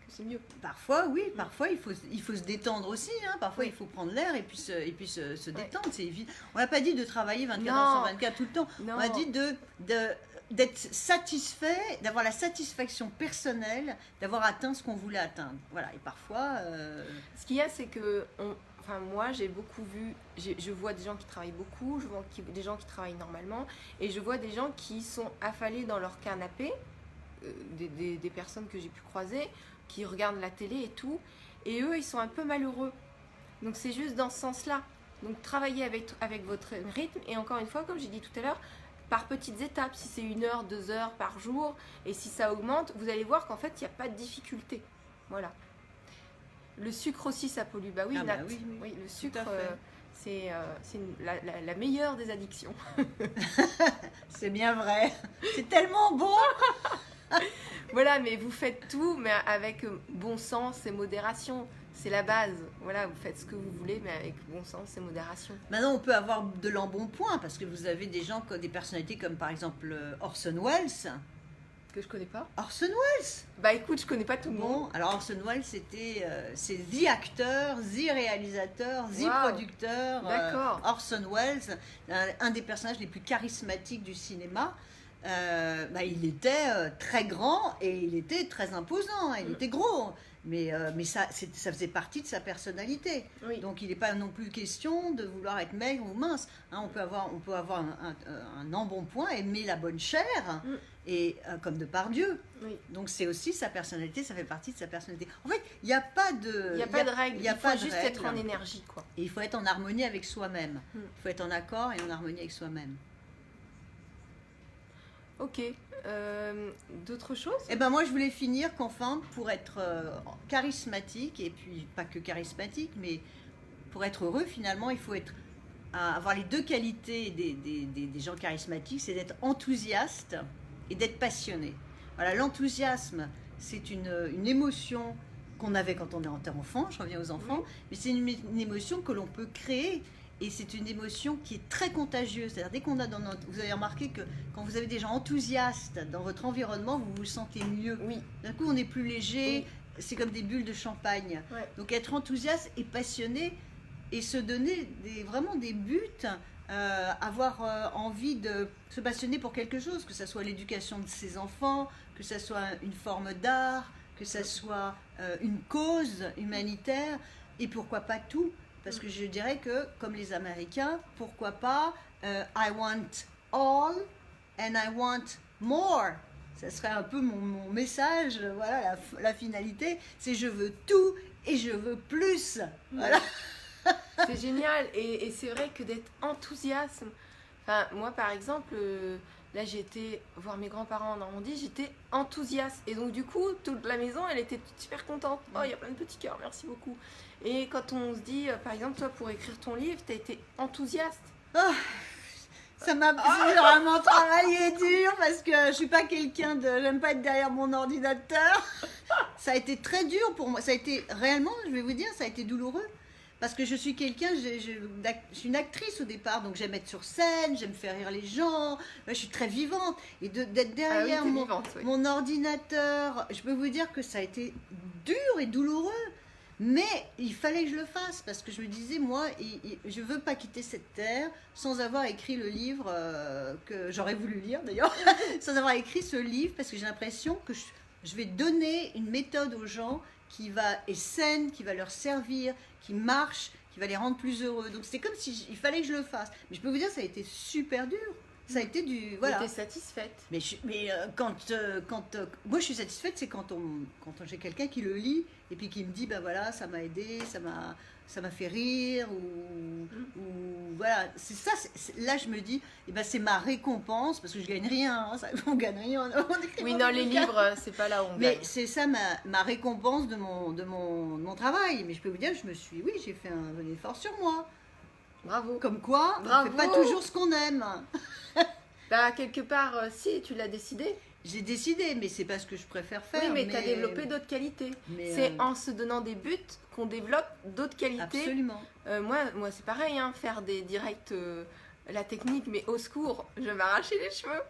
c'est mieux. Parfois, oui, parfois il faut se détendre aussi. Hein. Parfois, Oui. il faut prendre l'air et puis se Ouais. détendre. C'est évident. On n'a pas dit de travailler 24 Non. heures sur 24 tout le temps. Non. On a dit d'être satisfait, d'avoir la satisfaction personnelle, d'avoir atteint ce qu'on voulait atteindre. Voilà. Et parfois, Ce qu'il y a, c'est que moi, j'ai beaucoup vu, je vois des gens qui travaillent beaucoup, je vois des gens qui travaillent normalement, et je vois des gens qui sont affalés dans leur canapé, des personnes que j'ai pu croiser, qui regardent la télé et tout, et eux, ils sont un peu malheureux. Donc c'est juste dans ce sens-là. Donc travaillez avec votre rythme et encore une fois, comme j'ai dit tout à l'heure, par petites étapes. Si c'est 1 heure, 2 heures par jour et si ça augmente, vous allez voir qu'en fait, il n'y a pas de difficulté. Voilà. Le sucre aussi, ça pollue. Bah oui, Nat. Oui, le sucre, c'est la meilleure des addictions. C'est bien vrai. C'est tellement bon. Voilà, mais vous faites tout, mais avec bon sens et modération. C'est la base. Voilà, vous faites ce que vous voulez, mais avec bon sens et modération. Maintenant, on peut avoir de l'embonpoint parce que vous avez des gens, des personnalités comme par exemple Orson Welles. Que je connais pas. Orson Welles. Bah écoute, je connais pas tout le monde. Bon, alors Orson Welles, c'est the acteur, the réalisateur, the producteur. D'accord. Orson Welles, un des personnages les plus charismatiques du cinéma. Il était très grand et il était très imposant. Il était gros. Mais ça faisait partie de sa personnalité. Oui. Donc il n'est pas non plus question de vouloir être maigre ou mince. Hein, on peut avoir un embonpoint, aimer la bonne chair, et comme Depardieu. Oui. Donc c'est aussi sa personnalité, ça fait partie de sa personnalité. En fait, il n'y a pas de... Il n'y a pas de règle, il faut juste être en énergie, quoi. Et il faut être en harmonie avec soi-même. Il faut être en accord et en harmonie avec soi-même. Ok. D'autres choses? Eh ben moi je voulais finir qu'enfin pour être charismatique, et puis pas que charismatique, mais pour être heureux finalement il faut avoir les 2 qualités des gens charismatiques, c'est d'être enthousiaste et d'être passionné. Voilà, l'enthousiasme c'est une émotion qu'on avait quand on était enfant, je reviens aux enfants, mais c'est une émotion que l'on peut créer. Et c'est une émotion qui est très contagieuse. C'est-à-dire, dès qu'on a vous avez remarqué que quand vous avez des gens enthousiastes dans votre environnement, vous vous sentez mieux. Oui. D'un coup, on est plus léger. Oui. C'est comme des bulles de champagne. Ouais. Donc, être enthousiaste et passionné et se donner vraiment des buts, avoir envie de se passionner pour quelque chose, que ce soit l'éducation de ses enfants, que ce soit une forme d'art, que ce soit une cause humanitaire, et pourquoi pas tout. Parce que je dirais que, comme les Américains, pourquoi pas I want all and I want more. Ça serait un peu mon message, voilà, la finalité, c'est je veux tout et je veux plus. Voilà. C'est génial, et c'est vrai que d'être enthousiaste. Enfin, moi, par exemple, là, j'ai été voir mes grands-parents en Normandie, j'étais enthousiaste. Et donc, du coup, toute la maison, elle était super contente. Oh, il y a plein de petits cœurs, merci beaucoup. Et quand on se dit, par exemple, toi, pour écrire ton livre, tu as été enthousiaste. Oh, ça m'a vraiment travaillé dur parce que je suis pas quelqu'un de... J'aime pas être derrière mon ordinateur. Ça a été très dur pour moi. Ça a été réellement, je vais vous dire, ça a été douloureux. Parce que je suis quelqu'un, je suis une actrice au départ, donc j'aime être sur scène, j'aime faire rire les gens, je suis très vivante. Et d'être derrière mon ordinateur, je peux vous dire que ça a été dur et douloureux. Mais il fallait que je le fasse, parce que je me disais, moi, je ne veux pas quitter cette terre sans avoir écrit le livre que j'aurais voulu lire d'ailleurs, sans avoir écrit ce livre, parce que j'ai l'impression que je vais donner une méthode aux gens est saine, qui va leur servir, qui marche, qui va les rendre plus heureux. Donc c'est comme il fallait que je le fasse. Mais je peux vous dire, ça a été super dur. Ça a été du... Voilà. Tu es satisfaite? Mais moi je suis satisfaite, c'est quand j'ai quelqu'un qui le lit et puis qui me dit, ben voilà, ça m'a aidé, ça m'a fait rire, ou voilà, c'est ça, là je me dis, eh ben, c'est ma récompense, parce que je gagne rien, hein, on gagne rien. Oui, dans les livres, c'est pas là où on gagne. Mais c'est ça ma récompense de mon travail. Mais je peux vous dire, j'ai fait un effort sur moi. Bravo. Comme quoi, on ne fait pas toujours ce qu'on aime. Bah, quelque part, si, tu l'as décidé. J'ai décidé, mais c'est pas ce que je préfère faire. Oui, mais tu as développé d'autres qualités. C'est en se donnant des buts qu'on développe d'autres qualités. Absolument. Moi c'est pareil, hein, faire des directs, la technique, mais au secours, je m'arrachais les cheveux.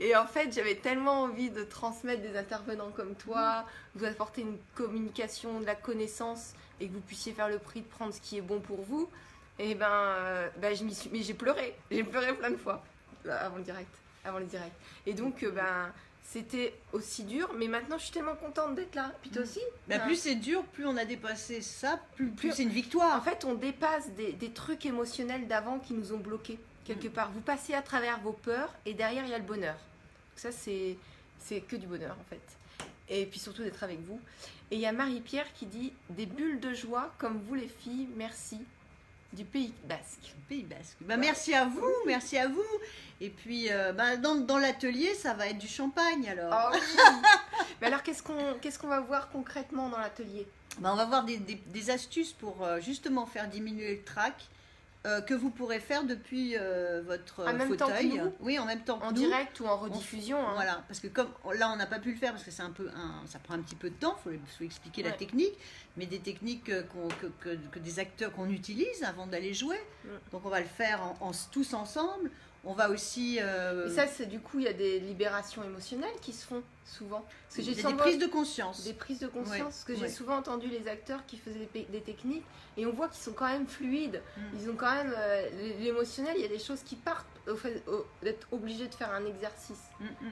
Et en fait, j'avais tellement envie de transmettre des intervenants comme toi, vous apporter une communication, de la connaissance, et que vous puissiez faire le prix de prendre ce qui est bon pour vous. Et mais j'ai pleuré plein de fois avant le direct. Et donc, c'était aussi dur, mais maintenant je suis tellement contente d'être là. Puis toi aussi. Plus c'est dur, plus on a dépassé ça, plus c'est une victoire. En fait, on dépasse des trucs émotionnels d'avant qui nous ont bloqués quelque part. Vous passez à travers vos peurs et derrière il y a le bonheur. Donc ça, c'est que du bonheur en fait. Et puis surtout d'être avec vous. Et il y a Marie-Pierre qui dit des bulles de joie comme vous les filles, merci. Du Pays Basque. Pays Basque. Bah, merci à vous, merci à vous. Et puis dans l'atelier, ça va être du champagne alors. Oh oui. Mais alors qu'est-ce qu'on va voir concrètement dans l'atelier? Bah, on va voir des astuces pour justement faire diminuer le trac que vous pourrez faire depuis votre En même fauteuil. temps que nous? Oui, en même temps que En nous. direct ou en rediffusion, hein. Voilà, parce que comme là on n'a pas pu le faire parce que c'est ça prend un petit peu de temps, faut expliquer la Ouais. technique, mais des techniques que des acteurs qu'on utilise avant d'aller jouer. Donc on va le faire tous ensemble. On va aussi Et ça, c'est du coup, il y a des libérations émotionnelles qui se font souvent. Parce que il y a des souvent- prises de conscience. Des prises de conscience, Ouais, parce que j'ai ouais. souvent entendu les acteurs qui faisaient des techniques et on voit qu'ils sont quand même fluides. Mm. Ils ont quand même l'émotionnel, il y a des choses qui partent d'être obligés de faire un exercice.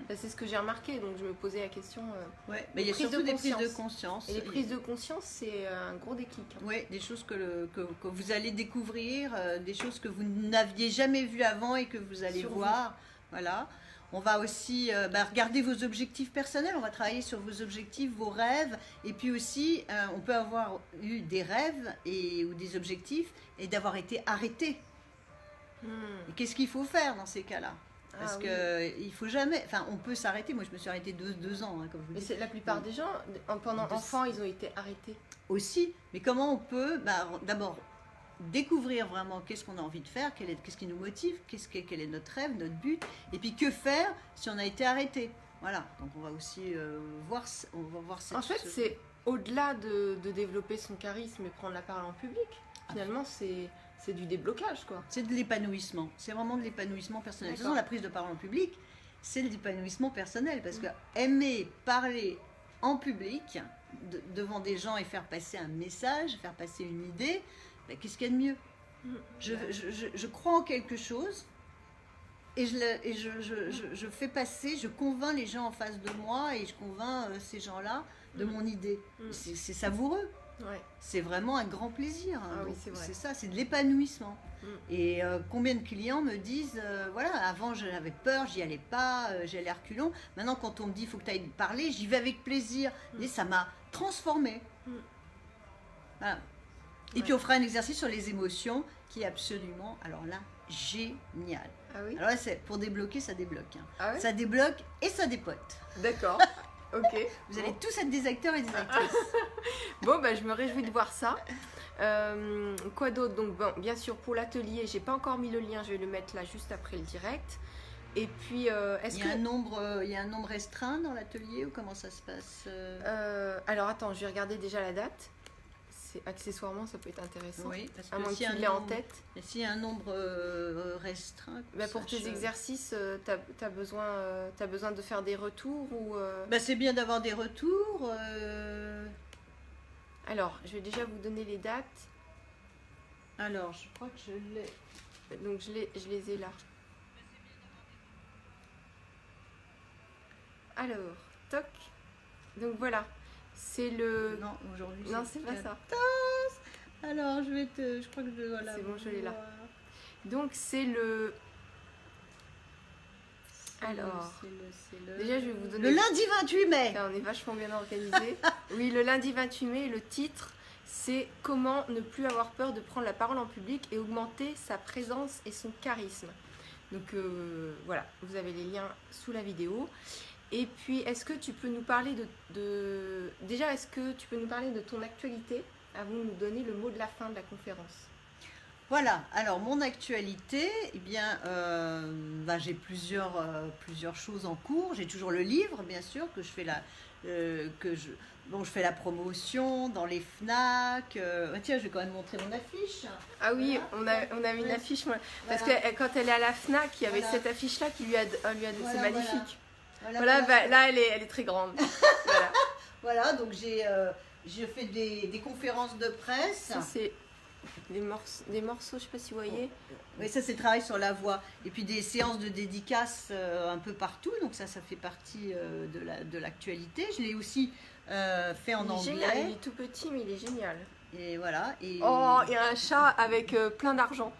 Ça, c'est ce que j'ai remarqué, donc je me posais la question. Ouais, mais il y a prises surtout de des prises de conscience. conscience. Et les prises de conscience, c'est un gros déclic, hein. Oui, des choses que vous allez découvrir, des choses que vous n'aviez jamais vues avant et que vous allez Sur voir. Voilà. On va aussi regarder vos objectifs personnels, on va travailler sur vos objectifs, vos rêves, et puis aussi on peut avoir eu des rêves ou des objectifs et d'avoir été arrêté. Et qu'est-ce qu'il faut faire dans ces cas-là? Parce Ah oui. que il faut jamais, enfin on peut s'arrêter. Moi je me suis arrêtée 2 ans, hein, comme je vous Mais dis. c'est la plupart des gens, pendant De- enfants, ils ont été arrêtés. Aussi, mais comment on peut d'abord découvrir vraiment qu'est-ce qu'on a envie de faire, qu'est-ce qui nous motive, quel est notre rêve, notre but, et puis que faire si on a été arrêté. Voilà, donc on va aussi voir En fait, c'est au-delà de développer son charisme et prendre la parole en public. Finalement, c'est du déblocage, quoi. c'est de l'épanouissement, c'est vraiment de l'épanouissement personnel. De toute D'accord. façon, la prise de parole en public, c'est de l'épanouissement personnel, parce que aimer parler en public, devant des gens et faire passer un message, faire passer une idée, ben, qu'est-ce qu'il y a de mieux? Je crois en quelque chose et je fais passer, je convainc les gens en face de moi et je convainc ces gens-là de mon idée. C'est savoureux, Ouais. c'est vraiment un grand plaisir, hein. Ah oui, Donc, c'est vrai. c'est ça, c'est de l'épanouissement. Et combien de clients me disent, voilà, avant j'avais peur, j'y allais pas, j'y allais à reculons. Maintenant, quand on me dit, il faut que tu ailles parler, j'y vais avec plaisir. Et ça m'a transformée. Voilà. Et puis on fera un exercice sur les émotions qui est absolument, alors là, génial. Ah oui. Alors là, pour débloquer, ça débloque, hein. Ah ouais. Ça débloque et ça dépote. D'accord. Ok. Vous allez tous être des acteurs et des actrices. Bon, bah, je me réjouis de voir ça. Quoi d'autre? Donc, bon, bien sûr, pour l'atelier, j'ai pas encore mis le lien, je vais le mettre là juste après le direct. Et puis, est-ce Il y a que. il y a un nombre restreint dans l'atelier ou comment ça se passe? Alors, attends, je vais regarder déjà la date. Accessoirement, ça peut être intéressant. Oui, parce À moins que que s'il y a tu un l'aies en nombre- tête. s'il y a un nombre restreint, Bah, pour tes exercices, t'as besoin de faire des retours ou. c'est bien d'avoir des retours. Alors, je vais déjà vous donner les dates. Alors, je crois que je l'ai. Donc, je les ai là. Alors, toc. Donc voilà, c'est le. Non, aujourd'hui. Non, c'est pas ça. Alors, je crois que je dois C'est bon, je l'ai là. voir. Donc c'est le. Alors, déjà je vais vous donner. Le lundi 28 mai. Là, on est vachement bien organisé. Oui, le lundi 28 mai, le titre c'est comment ne plus avoir peur de prendre la parole en public et augmenter sa présence et son charisme. Donc voilà, vous avez les liens sous la vidéo. Et puis, est-ce que tu peux nous parler Déjà, est-ce que tu peux nous parler de ton actualité avant de nous donner le mot de la fin de la conférence? Voilà, alors mon actualité, eh bien, j'ai plusieurs choses en cours. J'ai toujours le livre, bien sûr, que je fais je fais la promotion dans les FNAC. Tiens, je vais quand même montrer mon affiche. Ah oui, Voilà. on a mis une Ouais. affiche, moi. Parce Voilà. que quand elle est à la FNAC, il y avait Voilà. cette affiche-là qui lui a Voilà, c'est magnifique. Voilà, Voilà, voilà. bah, là, elle est très grande. Voilà. Voilà, donc j'ai fait des conférences de presse. Ça, c'est des morceaux, je sais pas si vous voyez. Oui, ça c'est le travail sur la voix. Et puis des séances de dédicaces un peu partout. Donc ça fait partie de l'actualité. Je l'ai aussi fait en Il est anglais. génial, il est tout petit, mais il est génial. Et voilà. Et... Oh, il y a un chat avec plein d'argent.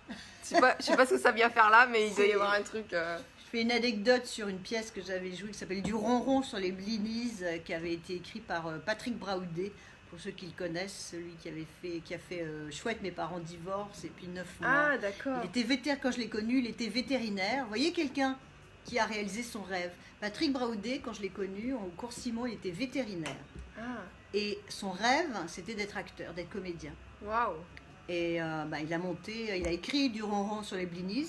Je sais pas ce que ça vient faire là, mais il doit y avoir un truc. Je fais une anecdote sur une pièce que j'avais jouée qui s'appelle Du ronron sur les blinis, qui avait été écrit par Patrick Braoudet. Pour ceux qui le connaissent, celui qui a fait Chouette, mes parents divorcent et puis 9 mois. Ah, d'accord. Il était vétérinaire quand je l'ai connu, il était vétérinaire. Vous voyez quelqu'un qui a réalisé son rêve. Patrick Braoudet, quand je l'ai connu, au cours Simon, il était vétérinaire. Ah, Et son rêve, c'était d'être acteur, d'être comédien. waouh. Et il a écrit Du ronron sur les blinis.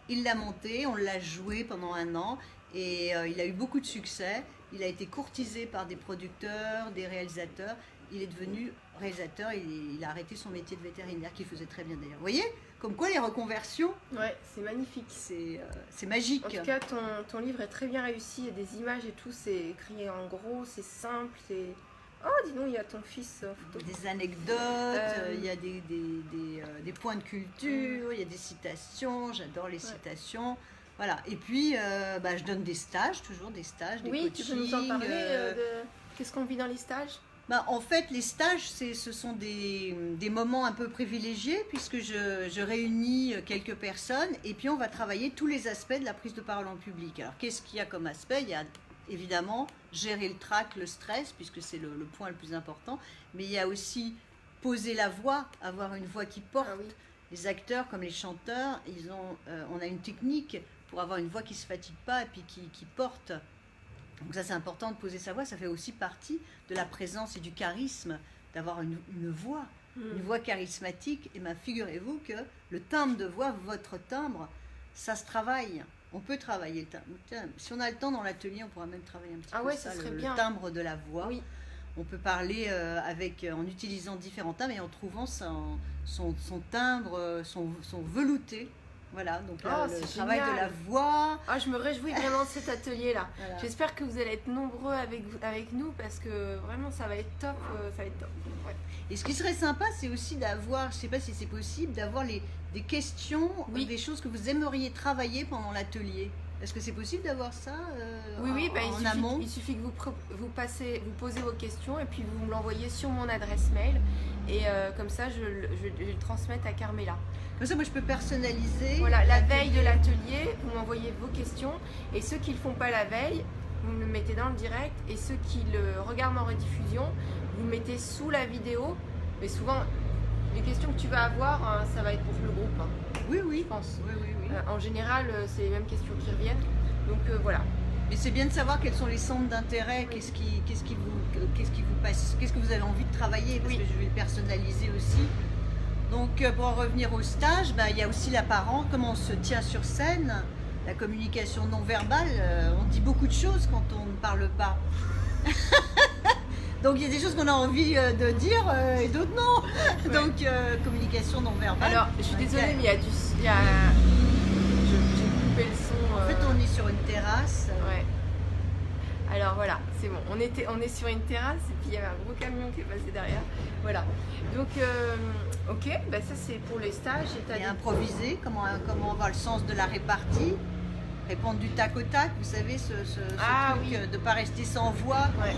Il l'a monté, on l'a joué pendant 1 an et il a eu beaucoup de succès. Il a été courtisé par des producteurs, des réalisateurs. Il est devenu réalisateur, il a arrêté son métier de vétérinaire, qu'il faisait très bien d'ailleurs. Vous voyez, comme quoi les reconversions, Ouais, c'est magnifique. c'est magique. En tout cas, ton livre est très bien réussi. Il y a des images et tout. C'est écrit en gros, c'est simple. Oh, dis donc, il y a ton fils en photo. Des anecdotes, il y a des points de culture, il y a des citations, j'adore les citations. Voilà. Et puis, je donne des stages, toujours des stages, des Oui, coachings. tu peux nous en parler qu'est-ce qu'on vit dans les stages? En fait, les stages, ce sont des moments un peu privilégiés puisque je réunis quelques personnes et puis on va travailler tous les aspects de la prise de parole en public. Alors, qu'est-ce qu'il y a comme aspect? Il y a évidemment gérer le trac, le stress, puisque c'est le point le plus important, mais il y a aussi poser la voix, avoir une voix qui porte. Ah oui. Les acteurs comme les chanteurs, on a une technique pour avoir une voix qui ne se fatigue pas et puis qui porte. Donc ça, c'est important de poser sa voix. Ça fait aussi partie de la présence et du charisme d'avoir une voix, une voix charismatique. Et figurez-vous que le timbre de voix, votre timbre, ça se travaille. On peut travailler le timbre. Tiens, si on a le temps dans l'atelier, on pourra même travailler un petit peu ça serait le bien. timbre de la voix. Oui. On peut parler en utilisant différents timbres et en trouvant son timbre, son velouté. Voilà, donc là, le travail de la voix. Ah, je me réjouis vraiment de cet atelier-là. Voilà. J'espère que vous allez être nombreux avec nous parce que vraiment, ça va être top. Ça va être top. Ouais. Et ce qui serait sympa, c'est aussi d'avoir, je ne sais pas si c'est possible, d'avoir des questions, des choses que vous aimeriez travailler pendant l'atelier. Est-ce que c'est possible d'avoir ça Oui, en amont? Il suffit que vous posez vos questions et puis vous me l'envoyez sur mon adresse mail. Et comme ça, je vais le transmettre à Carmela. Comme ça, moi, je peux personnaliser. Voilà, la veille de l'atelier, vous m'envoyez vos questions. Et ceux qui ne le font pas la veille, vous me le mettez dans le direct. Et ceux qui le regardent en rediffusion, vous le mettez sous la vidéo. Mais souvent, les questions que tu vas avoir, ça va être pour le groupe. Oui, je pense. Oui. En général, c'est les mêmes questions qui reviennent. Donc voilà. Mais c'est bien de savoir quels sont les centres d'intérêt, qu'est-ce qui vous passe, qu'est-ce que vous avez envie de travailler, parce que je vais le personnaliser aussi. Donc pour en revenir au stage, il y a aussi l'apparent, comment on se tient sur scène, la communication non verbale. On dit beaucoup de choses quand on ne parle pas. Donc il y a des choses qu'on a envie de dire et d'autres non. Ouais. Donc communication non verbale. Alors je suis désolée, mais j'ai coupé le son. En fait, on est sur une terrasse. Ouais. Alors voilà, c'est bon. On est sur une terrasse et puis il y avait un gros camion qui est passé derrière. Voilà. Donc ok, ça c'est pour les stages. Et improviser, comment avoir le sens de la répartie. Répondre du tac au tac, vous savez, ce truc de ne pas rester sans voix. Ouais.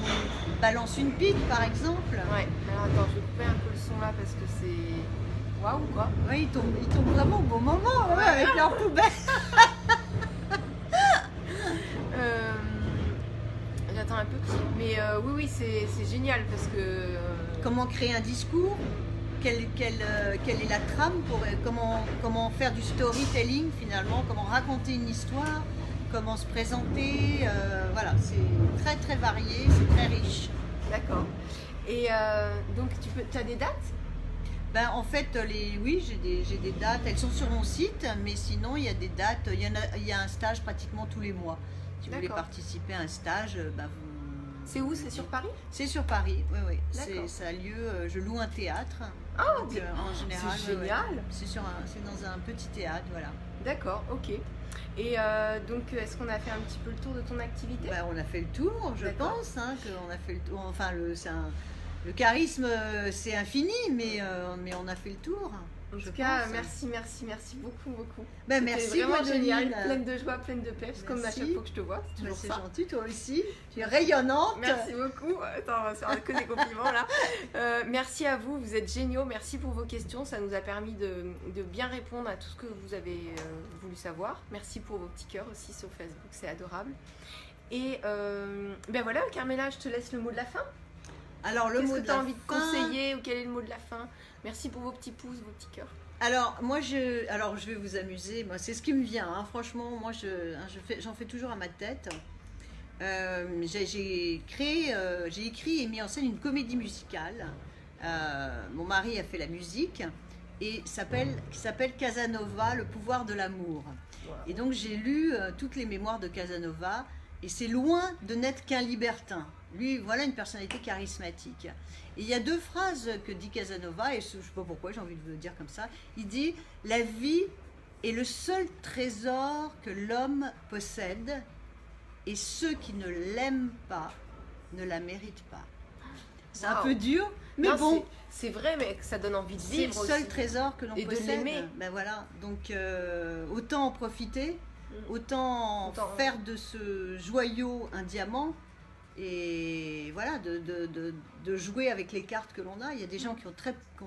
On balance une pique, par exemple. Ouais, alors attends, je vais couper un peu le son là parce que c'est... Waouh, quoi. Oui, ils tombent vraiment au bon moment, avec leur poubelle. J'attends un peu. Mais oui, c'est génial parce que... Comment créer un discours? Quelle est la trame pour comment faire du storytelling finalement, comment raconter une histoire, comment se présenter, voilà, c'est très très varié, c'est très riche. D'accord. Et donc tu as des dates? En fait, oui, j'ai des dates, elles sont sur mon site, mais sinon il y a des dates, il y a un stage pratiquement tous les mois. Si vous voulez participer à un stage, C'est où? C'est sur Paris? C'est sur Paris, oui. D'accord. Ça a lieu, je loue un théâtre. Ah, donc, en général, c'est génial. C'est dans un petit théâtre, voilà. D'accord, ok. Et donc, est-ce qu'on a fait un petit peu le tour de ton activité? On a fait le tour, je pense, qu'on a fait le tour. Enfin, le charisme, c'est infini, mais on a fait le tour. En je tout cas, pense. merci beaucoup. Ben, C'était merci, vraiment génial, Gwendoline. pleine de joie, pleine de peps, comme à Merci. chaque fois que je te vois. C'est Ben, toujours c'est ça. gentil, toi aussi. Tu es rayonnante. Merci beaucoup. Attends, on va se faire que des compliments là. Merci à vous, vous êtes géniaux. Merci pour vos questions. Ça nous a permis de bien répondre à tout ce que vous avez voulu savoir. Merci pour vos petits cœurs aussi sur Facebook, c'est adorable. Et ben voilà, Carmela, je te laisse le mot de la fin. Alors, le Qu'est-ce mot que de tu as la envie de fin. conseiller ou quel est le mot de la fin? Merci pour vos petits pouces, vos petits cœurs. Alors, moi, je vais vous amuser. Moi, c'est ce qui me vient. Hein. Franchement, moi, j'en fais toujours à ma tête. J'ai écrit et mis en scène une comédie musicale. Mon mari a fait la musique et qui s'appelle Casanova, le pouvoir de l'amour. Wow. Et donc, j'ai lu toutes les mémoires de Casanova et c'est loin de n'être qu'un libertin. Lui, voilà une personnalité charismatique. Et il y a deux phrases que dit Casanova, et je ne sais pas pourquoi, j'ai envie de le dire comme ça. Il dit « La vie est le seul trésor que l'homme possède, et ceux qui ne l'aiment pas ne la méritent pas. » C'est un Wow. peu dur, mais Non, bon, c'est vrai, mais ça donne envie de c'est vivre le seul aussi. trésor que l'on Et de possède. l'aimer. Ben voilà, donc autant en profiter, autant Autant- faire de ce joyau un diamant. Et voilà, de jouer avec les cartes que l'on a. Il y a des gens qui ont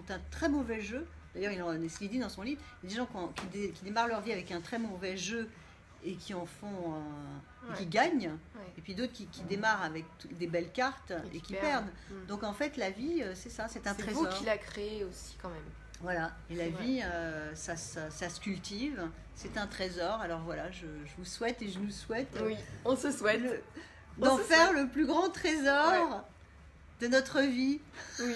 un très mauvais jeu. D'ailleurs, c'est ce qu'il dit dans son livre. Il y a des gens qui démarrent leur vie avec un très mauvais jeu et qui en font et qui gagnent. Ouais. Et puis d'autres qui démarrent avec des belles cartes et qui perdent. Mm. Donc en fait, la vie, c'est ça, c'est un C'est trésor. vous qui l'a créé aussi quand même. Voilà, et la C'est vrai. vie, ça se cultive, c'est un trésor. Alors voilà, je vous souhaite et je nous souhaite Oui, on se souhaite. d'en se faire le plus grand trésor Ouais. de notre vie. Oui.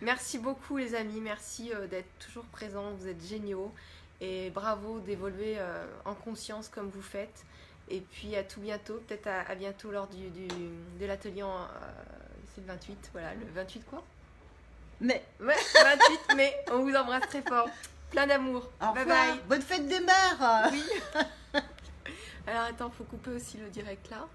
Merci beaucoup les amis, merci d'être toujours présents, vous êtes géniaux et bravo d'évoluer en conscience comme vous faites. Et puis à tout bientôt, peut-être à bientôt lors de l'atelier, c'est le 28, voilà, le 28 quoi? Mais Ouais, 28 mai, on vous embrasse très fort, plein d'amour, au bye revoir, bye. bonne fête des mères. Oui. Alors attends, faut couper aussi le direct là.